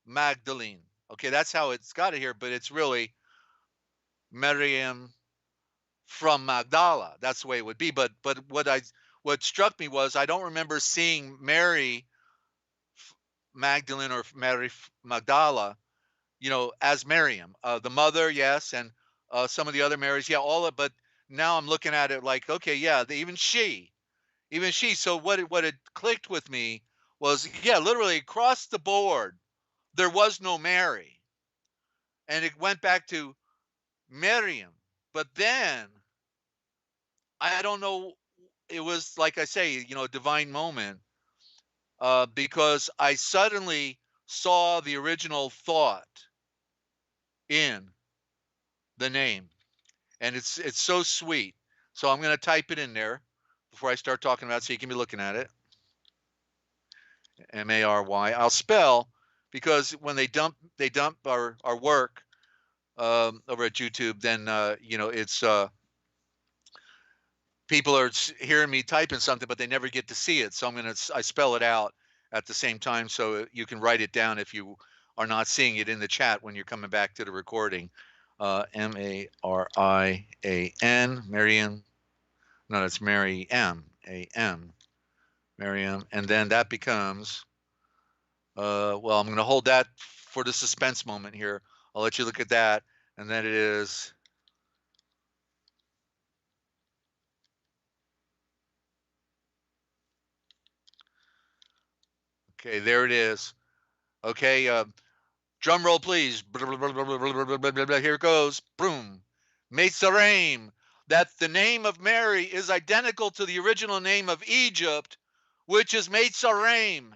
Magdalene. Okay, that's how it's got it here, but it's really Miriam from Magdala. That's the way it would be. But what struck me was I don't remember seeing Mary Magdalene or Mary Magdala, as Miriam, the mother, yes, and some of the other Marys, yeah, all of, but now I'm looking at it like, okay, yeah, even she. So what it clicked with me was, yeah, literally across the board, there was no Mary, and it went back to Miriam. But then I don't know. It was like I say, a divine moment, because I suddenly saw the original thought in the name, and it's so sweet. So I'm going to type it in there before I start talking about it, so you can be looking at it. Mary. I'll spell, because when they dump our work over at YouTube, then it's people are hearing me typing something, but they never get to see it. So I spell it out at the same time, so you can write it down if you are not seeing it in the chat when you're coming back to the recording. Marian, Marian. No, that's Mary M. Miriam, and then that becomes. Well, I'm going to hold that for the suspense moment here. I'll let you look at that, and then it is. Okay, there it is. Okay, drum roll, please. Here it goes. Boom. Medecine. That the name of Mary is identical to the original name of Egypt, which is Medecine.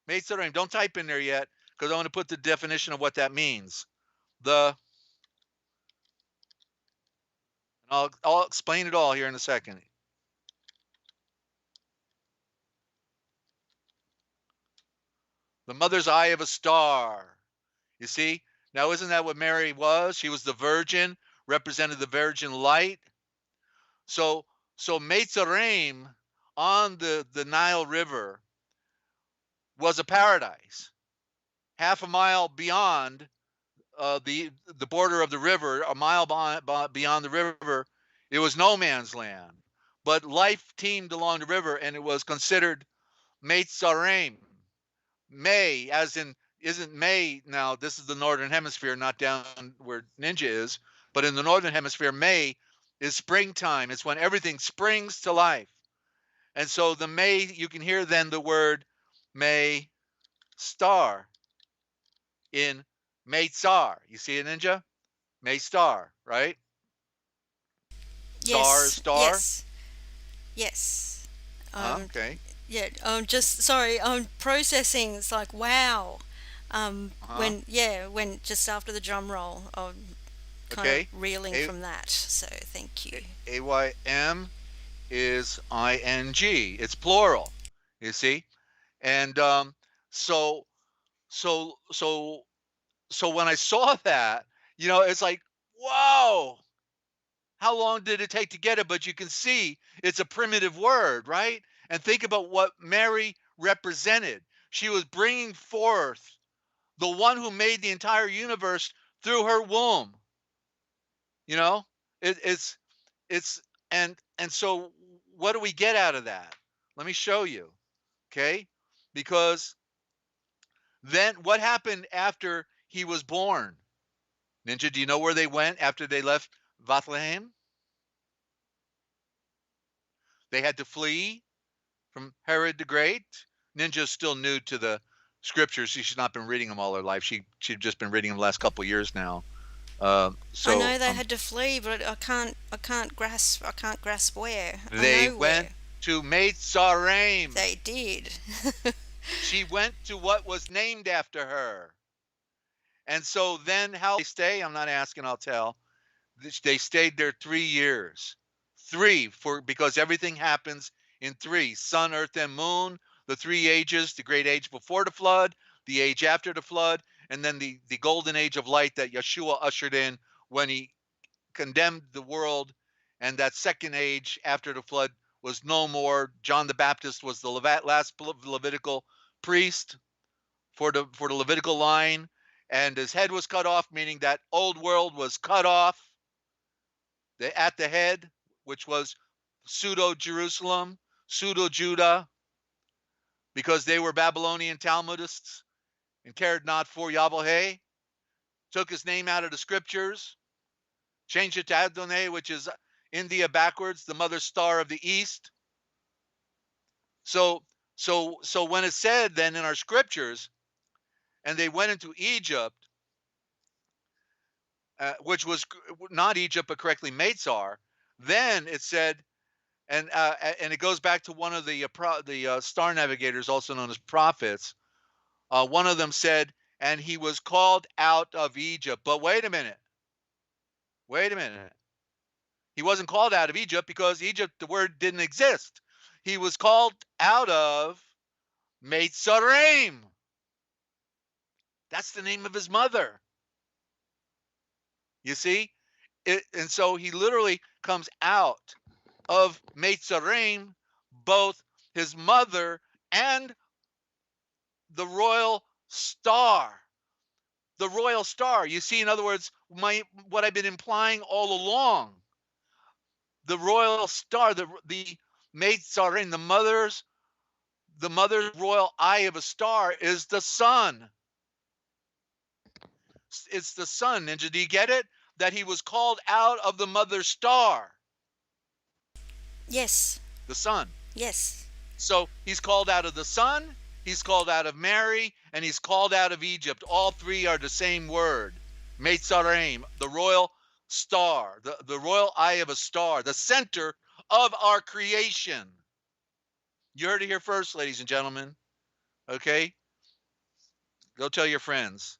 Medecine. Don't type in there yet, because I want to put the definition of what that means. I'll explain it all here in a second. The mother's eye of a star. You see? Now, isn't that what Mary was? She was the virgin, represented the virgin light. So Medecine on the Nile River was a paradise. Half a mile beyond the border of the river, a mile beyond the river, it was no man's land. But life teemed along the river, and it was considered Medecine. May, as in, isn't May now? This is the northern hemisphere, not down where Ninja is, but in the northern hemisphere, May is springtime. It's when everything springs to life. And so the May, you can hear then the word May star in May Tsar. You see it, Ninja? May star, right? Star is Yes, star. yes, yes. Okay. Yeah, just sorry, I'm processing. It's like wow. When just after the drum roll, I'm kind Okay. of reeling from that. So thank you. AYM is ING. It's plural. You see? And so so so so when I saw that, it's like, whoa, how long did it take to get it? But you can see it's a primitive word, right? And think about what Mary represented. She was bringing forth the one who made the entire universe through her womb. It's and so what do we get out of that? Let me show you. Okay? Because then what happened after he was born? Ninja, do you know where they went after they left Bethlehem? They had to flee from Herod the Great. Ninja's still new to the scriptures. She's not been reading them all her life. She's just been reading them the last couple of years now. I know they had to flee, but I can't grasp where. They went to Medecine. They did. She went to what was named after her. And so then how they stay, I'm not asking, I'll tell. They stayed there 3 years. Because everything happens in 3: sun, earth, and moon, the 3 ages, the great age before the flood, the age after the flood, and then the golden age of light that Yahshuah ushered in when he condemned the world. And that second age after the flood was no more. John the Baptist was the last Levitical priest for the Levitical line, and his head was cut off, meaning that old world was cut off at the head, which was pseudo-Jerusalem, pseudo-Judah, because they were Babylonian Talmudists and cared not for Yahweh, took his name out of the scriptures, changed it to Adonai, which is India backwards, the mother star of the east. So when it said then in our scriptures, and they went into Egypt, which was not Egypt, but correctly Meitzar, Then it said, and it goes back to one of the star navigators, also known as prophets. One of them said, and he was called out of Egypt. But wait a minute. Wait a minute. He wasn't called out of Egypt because Egypt, the word didn't exist. He was called out of Medecine. That's the name of his mother. You see? And so he literally comes out of Medecine, both his mother and the royal star. The royal star. You see, in other words, what I've been implying all along. The royal star, the Medecine, the mother's royal eye of a star is the sun. It's the sun, Ninja. Do you get it? That he was called out of the mother's star. Yes. The sun. Yes. So he's called out of the sun, he's called out of Mary, and he's called out of Egypt. All three are the same word. Medecine, the royal star, the royal eye of a star, the center of our creation. You heard it here first, ladies and gentlemen. Okay? Go tell your friends.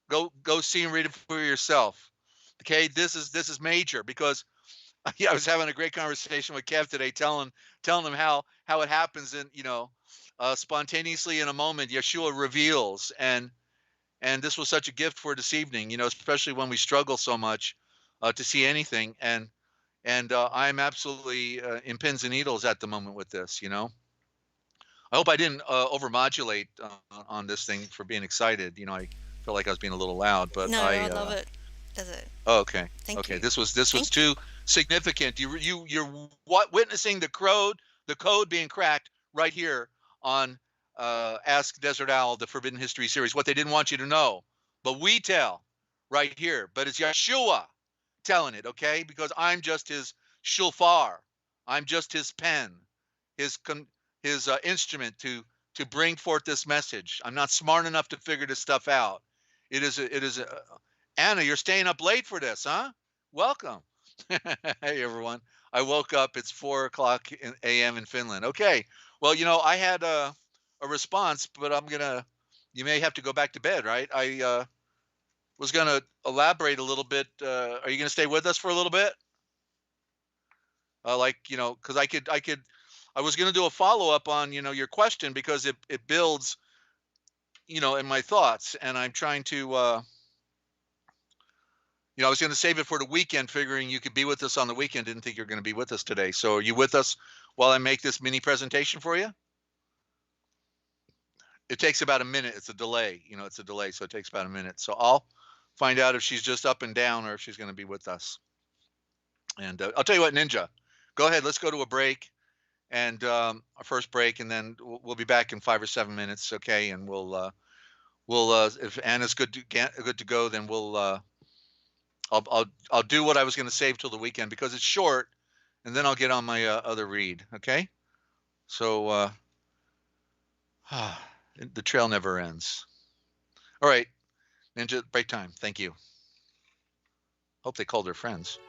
Go see and read it for yourself. Okay? This is major because I was having a great conversation with Kev today, telling him how it happens in, spontaneously in a moment. Yahshuah reveals, and this was such a gift for this evening, especially when we struggle so much to see anything. And I'm absolutely in pins and needles at the moment with this. I hope I didn't overmodulate on this thing for being excited. I felt like I was being a little loud, but No, I love it. Does it? Oh, okay. Thank okay. you. This was too significant. You're witnessing the code being cracked right here on Ask Dezert-Owl, the Forbidden History series. What they didn't want you to know, but we tell right here. But it's Yahshuah telling it, okay? Because I'm just his shofar. I'm just his pen, his instrument to bring forth this message. I'm not smart enough to figure this stuff out. It is Anna, you're staying up late for this, huh? Welcome. Hey, everyone. I woke up. It's 4:00 a.m. in Finland. Okay. Well, I had a response, but you may have to go back to bed, right? I was going to elaborate a little bit. Are you going to stay with us for a little bit? Because I was going to do a follow-up on, your question because it builds, in my thoughts, and I'm trying to, I was going to save it for the weekend, figuring you could be with us on the weekend. Didn't think you're going to be with us today. So are you with us while I make this mini presentation for you? It takes about a minute. It's a delay. It's a delay, so it takes about a minute. So I'll find out if she's just up and down or if she's going to be with us. And I'll tell you what, Ninja, go ahead. Let's go to a break, and our first break, and then we'll be back in 5 or 7 minutes, okay? And we'll if Anna's good to go, then we'll. I'll do what I was going to save till the weekend because it's short, and then I'll get on my other read. Okay, so the trail never ends. All right, Ninja, break time. Thank you. Hope they called their friends.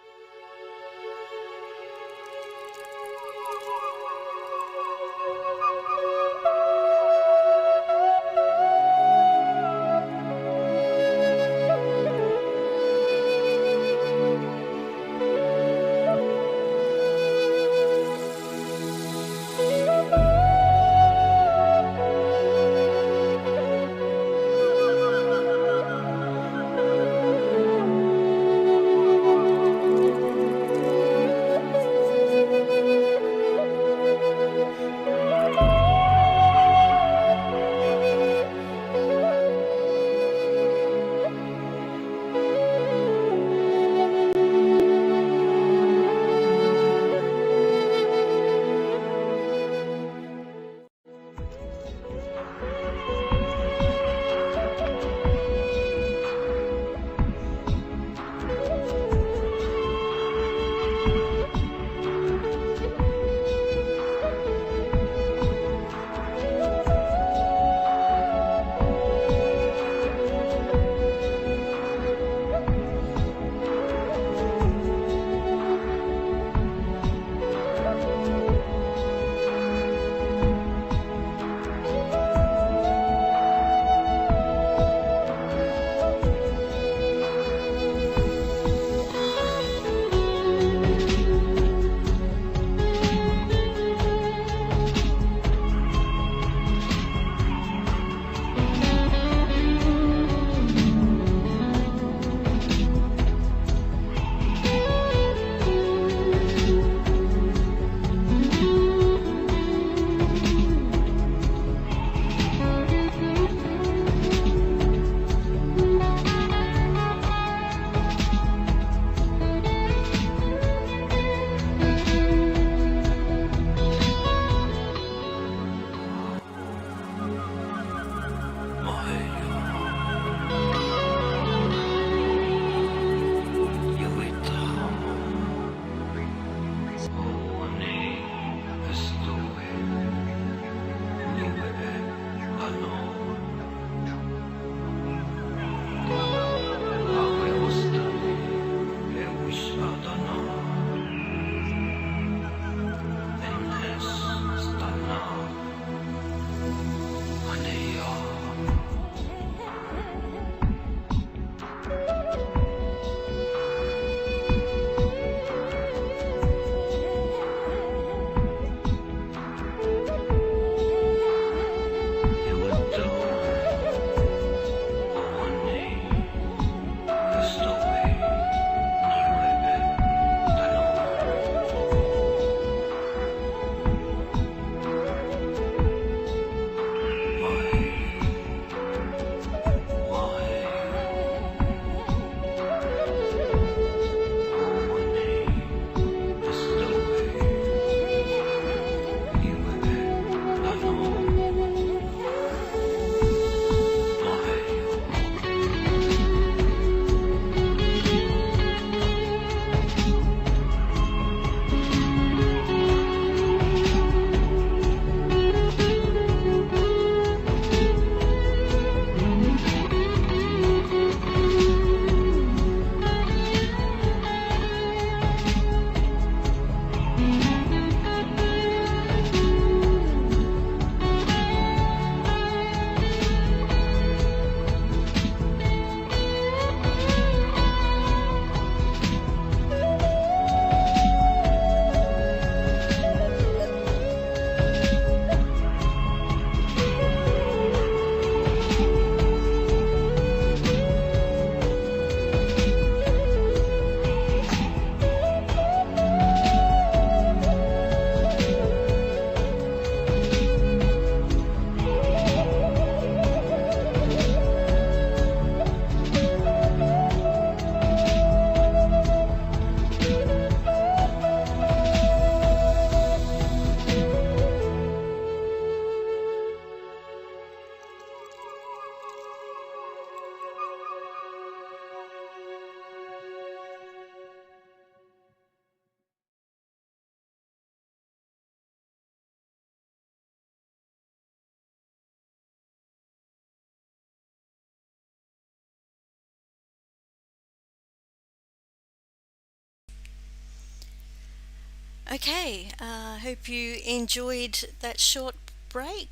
Okay, hope you enjoyed that short break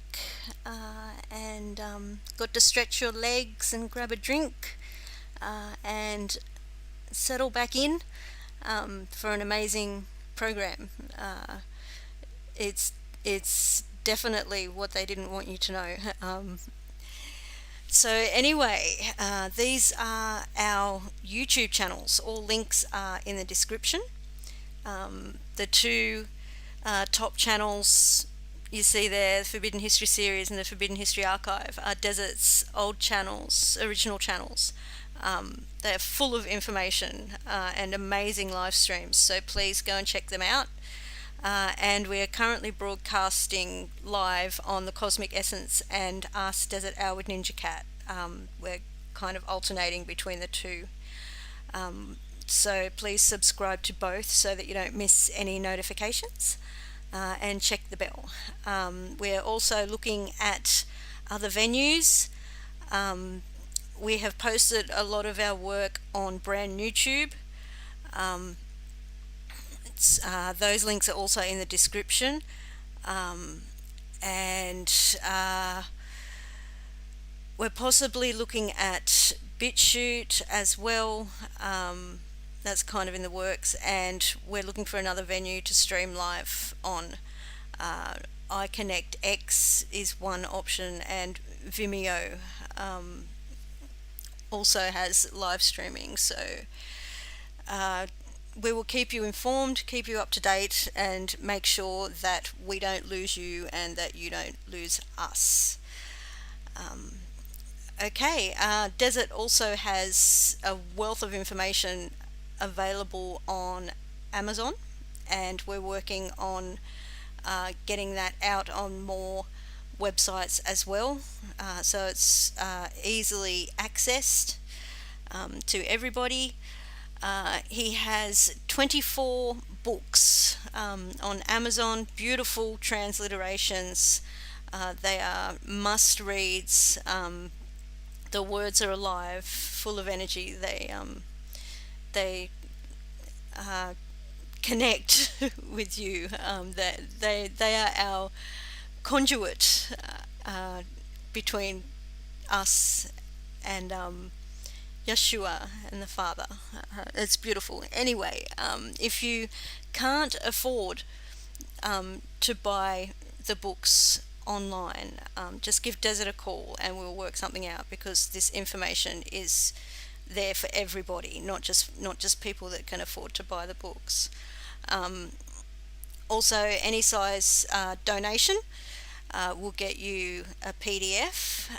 and got to stretch your legs and grab a drink and settle back in for an amazing program. It's definitely what they didn't want you to know. So anyway, these are our YouTube channels. All links are in the description. The two top channels you see there, the Forbidden History Series and the Forbidden History Archive, are Desert's old channels, original channels. They're full of information and amazing live streams, so please go and check them out. And we are currently broadcasting live on the Cosmic Essence and Ask Dezert-Owl with NinjaCat. We're kind of alternating between the two. So please subscribe to both so that you don't miss any notifications and check the bell. We're also looking at other venues. We have posted a lot of our work on brand new Tube. Those links are also in the description. And we're possibly looking at BitChute as well. That's kind of in the works, and we're looking for another venue to stream live on. iConnect X is one option, and Vimeo also has live streaming. So we will keep you informed, keep you up to date, and make sure that we don't lose you and that you don't lose us. Okay, Desert also has a wealth of information available on Amazon, and we're working on getting that out on more websites as well, so it's easily accessed to everybody. He has 24 books on Amazon, beautiful transliterations. They are must reads. The words are alive, full of energy. They connect with you. They are our conduit between us and Yahshuah and the Father. It's beautiful. Anyway, if you can't afford to buy the books online, just give Desert a call and we'll work something out, because this information is there for everybody, not just people that can afford to buy the books. Also, any size donation will get you a PDF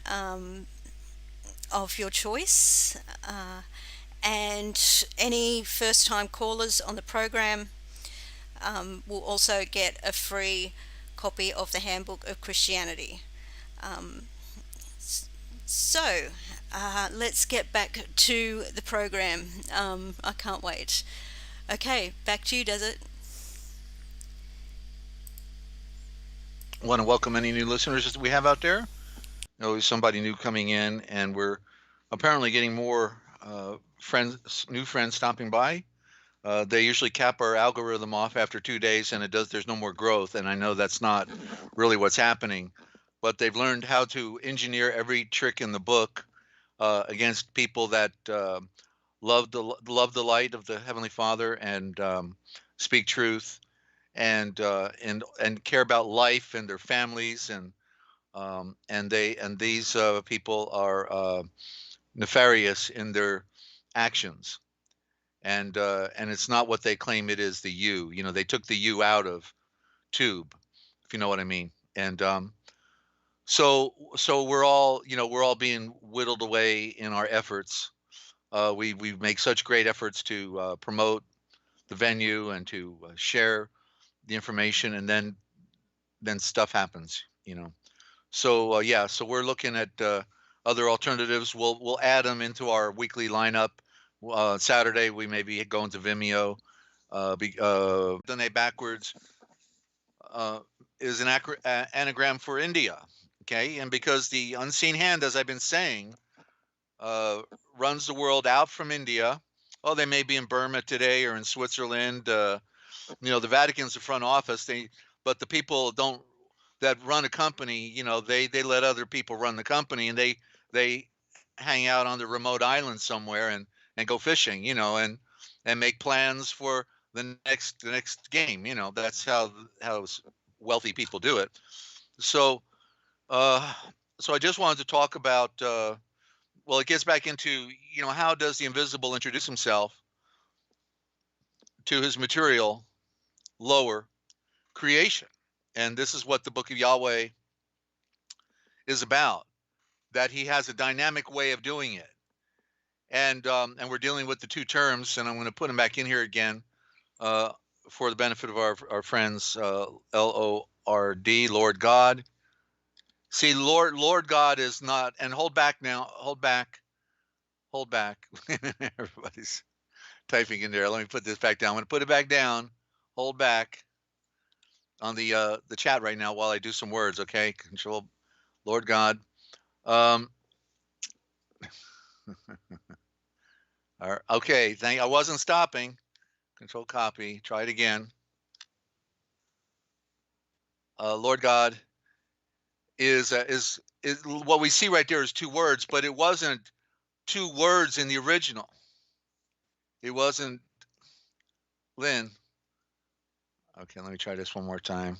of your choice, and any first time callers on the program will also get a free copy of the Handbook of Christianity. So let's get back to the program. I can't wait. Okay, back to you, Desert. I want to welcome any new listeners that we have out there. Always somebody new coming in, and we're apparently getting more new friends stopping by. They usually cap our algorithm off after 2 days, and there's no more growth. And I know that's not really what's happening, but they've learned how to engineer every trick in the book against people that love the light of the Heavenly Father and speak truth and care about life and their families, and these people are nefarious in their actions. And it's not what they claim it is, the you. They took the you out of Tube, if you know what I mean. And so we're all being whittled away in our efforts. We make such great efforts to promote the venue and to share the information, and then stuff happens. So so we're looking at other alternatives. We'll add them into our weekly lineup. Saturday we may be going to Vimeo. Then a backwards is an anagram for India. Okay, and because the unseen hand, as I've been saying, runs the world out from India. Well, they may be in Burma today or in Switzerland, you know, the Vatican's the front office. But the people that run a company, you know, they let other people run the company, and they hang out on the remote island somewhere and go fishing, you know, and make plans for the next game. You know, that's how wealthy people do it. So uh, so I just wanted to talk about. Well, it gets back into, you know, how does the invisible introduce himself to his material lower creation? And this is what the book of Yahweh is about, that he has a dynamic way of doing it. And we're dealing with the two terms, and I'm going to put them back in here again for the benefit of our friends. L-O-R-D, Lord God. See, Lord God is not, and hold back now, hold back. Everybody's typing in there. Let me put this back down. I'm going to put it back down. Hold back on the chat right now while I do some words. Okay, Control, Lord God. Okay, I wasn't stopping. Control copy. Try it again. Lord God is what we see right there is two words, but it wasn't two words in the original. It wasn't, Lynn. Okay, let me try this one more time.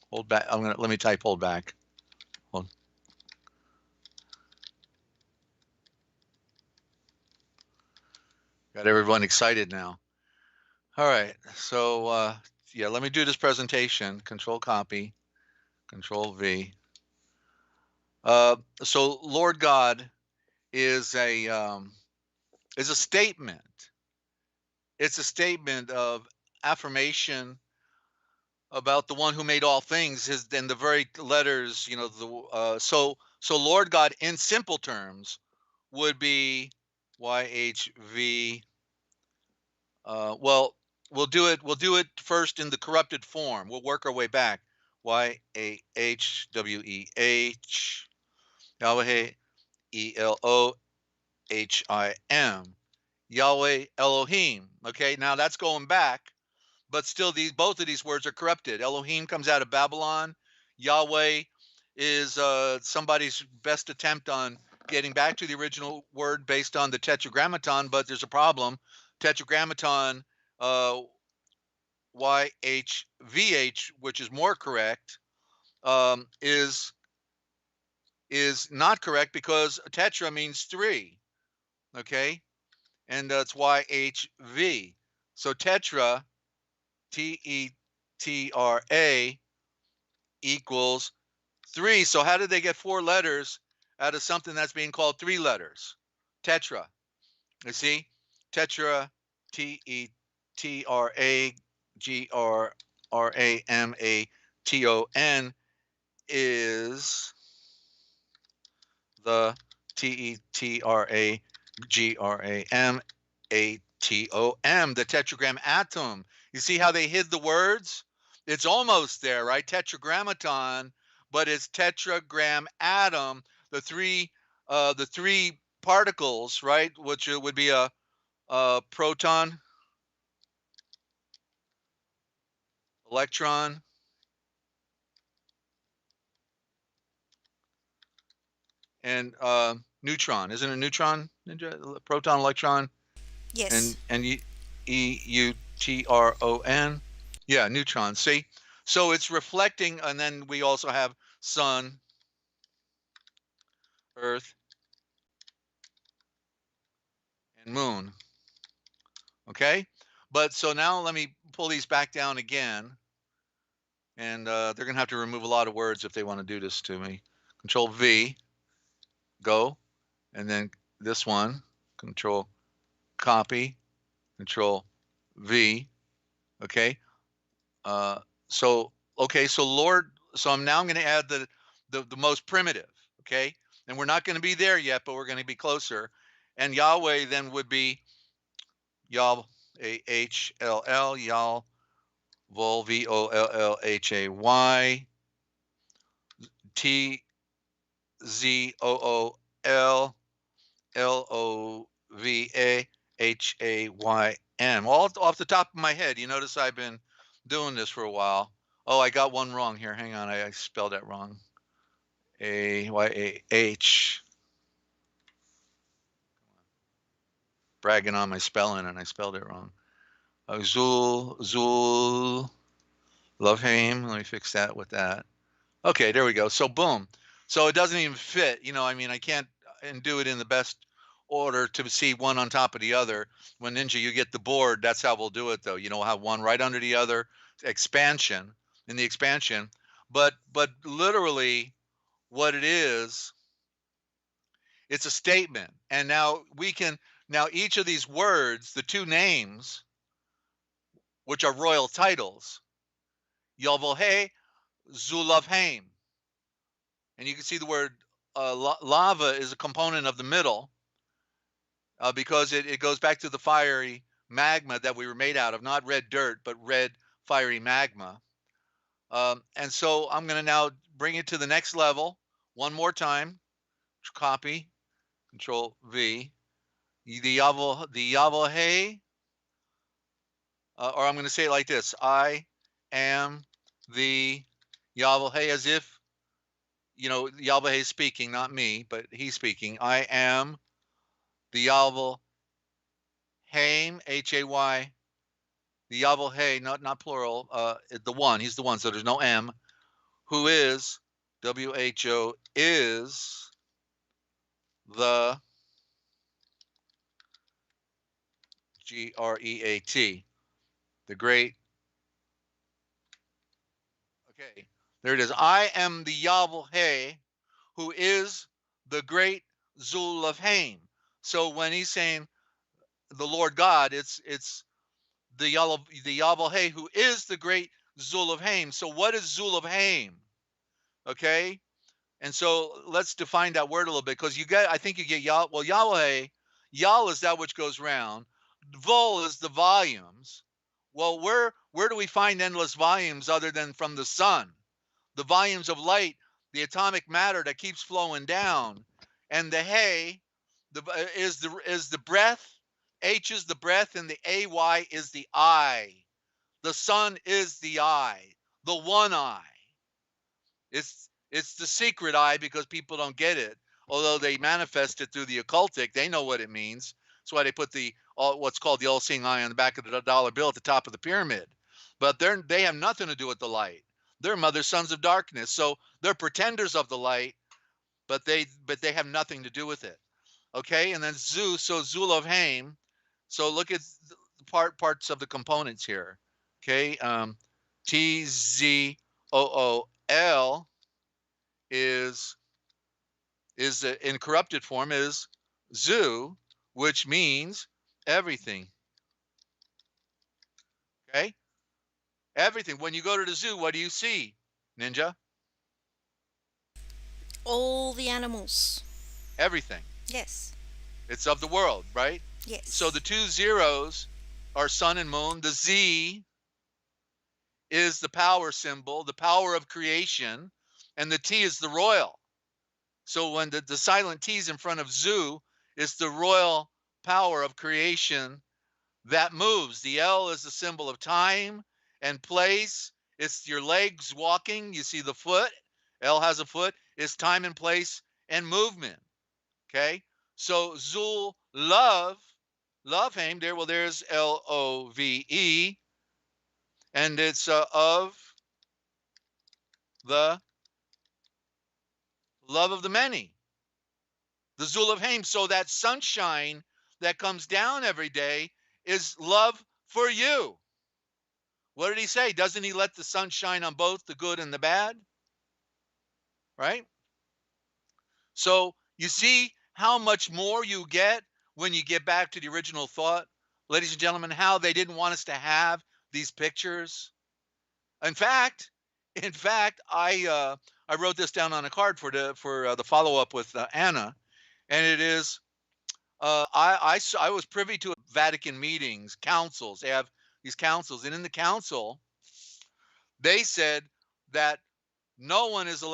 Hold back. Let me type hold back. Hold. Got everyone excited now. All right, so yeah, let me do this presentation. Control copy, Control V. So Lord God is a statement. It's a statement of affirmation about the one who made all things. In the very letters, you know, so Lord God in simple terms would be YHV. Well, we'll do it first in the corrupted form. We'll work our way back. YAHWEH, Yahweh ELOHIM, Yahweh Elohim. Okay, now that's going back, but still both of these words are corrupted. Elohim comes out of Babylon. Yahweh is somebody's best attempt on getting back to the original word based on the Tetragrammaton, but there's a problem. Tetragrammaton YHVH, which is more correct, is not correct because tetra means three, okay? And that's YHV. So tetra, T-E-T-R-A, equals three. So how did they get four letters out of something that's being called three letters? Tetra. You see? Tetra, Tetragrammaton is the Tetragrammaton, the tetragram atom. You see how they hid the words? It's almost there, right? Tetragrammaton, but it's tetragram atom. The three particles, right? Which would be a proton, electron, and neutron. Isn't it neutron? Ninja? Proton, electron. Yes. And EUTRON. Yeah, neutron. See? So it's reflecting, and then we also have sun, earth, and moon. Okay? But so now let me pull these back down again. And they're going to have to remove a lot of words if they want to do this to me. Control V, go. And then this one, Control copy, Control V. Okay. So Lord, so I'm going to add the most primitive. Okay. And we're not going to be there yet, but we're going to be closer. And Yahweh then would be Yahweh, A-H-L-L, Yahweh, V-O-L-L-H-A-Y, T-Z-O-O-L, L-O-V-A-H-A-Y-M. All off the top of my head. You notice I've been doing this for a while. Oh, I got one wrong here. Hang on, I spelled that wrong. A-Y-A-H. Bragging on my spelling, and I spelled it wrong. Zul, Loveheim. Let me fix that with that. Okay, there we go. So boom. So it doesn't even fit. You know, I mean, I can't and do it in the best order to see one on top of the other. When Ninja, you get the board, that's how we'll do it though. You know, have one right under the other, expansion, in the expansion. But literally what it is, it's a statement. And now we can, now each of these words, the two names, which are royal titles, Yahweh, Zulavheim. And you can see the word lava is a component of the middle because it goes back to the fiery magma that we were made out of, not red dirt, but red fiery magma. And so I'm going to now bring it to the next level one more time. Copy, Control V. The Yahweh, or I'm going to say it like this: I am the Yahweh, as if, you know, Yahweh is speaking, not me, but he's speaking. I am the Yahweh, Hay, the Yahweh, not plural, the one, he's the one, so there's no M, who is, W-H-O, is the G-R-E-A-T, the great, okay, there it is. I am the Yahweh, who is the great Zulafhaim. So when he's saying the Lord God, it's the Yahweh, who is the great Zulafhaim. So what is Zulafhaim? Okay, and so let's define that word a little bit, because you get, I think you get Yahweh, Yal is that which goes round, Vol is the volumes. Well, where do we find endless volumes other than from the sun? The volumes of light, the atomic matter that keeps flowing down, and the Hay, is the breath. H is the breath, and the AY is the eye. The sun is the eye, the one eye. It's the secret eye because people don't get it. Although they manifest it through the occultic, they know what it means. That's why they put the what's called the all-seeing eye on the back of the dollar bill at the top of the pyramid. But they have nothing to do with the light. They're mother sons of darkness. So they're pretenders of the light, but they have nothing to do with it. Okay, and then Zu, so Zulavhaim. So look at the parts of the components here. Okay, TZOOL is in corrupted form is Zu, which means everything. Okay, everything. When you go to the zoo, what do you see, Ninja? All the animals. Everything. Yes. It's of the world, right? Yes. So the two zeros are sun and moon. The Z is the power symbol, the power of creation, and the T is the royal. So when the silent T is in front of Zu, it's the royal power of creation that moves. The L is the symbol of time and place. It's your legs walking. You see the foot. L has a foot. It's time and place and movement. Okay. So Zul, love him there. Well, there's Love, and it's of the love of the many. The Zul of Haim. So that sunshine that comes down every day is love for you. What did he say? Doesn't he let the sun shine on both the good and the bad? Right? So you see how much more you get when you get back to the original thought, ladies and gentlemen, how they didn't want us to have these pictures. In fact, I wrote this down on a card for the follow-up with Anna, and it is I was privy to Vatican meetings, councils. They have these councils, and in the council, they said that no one is allowed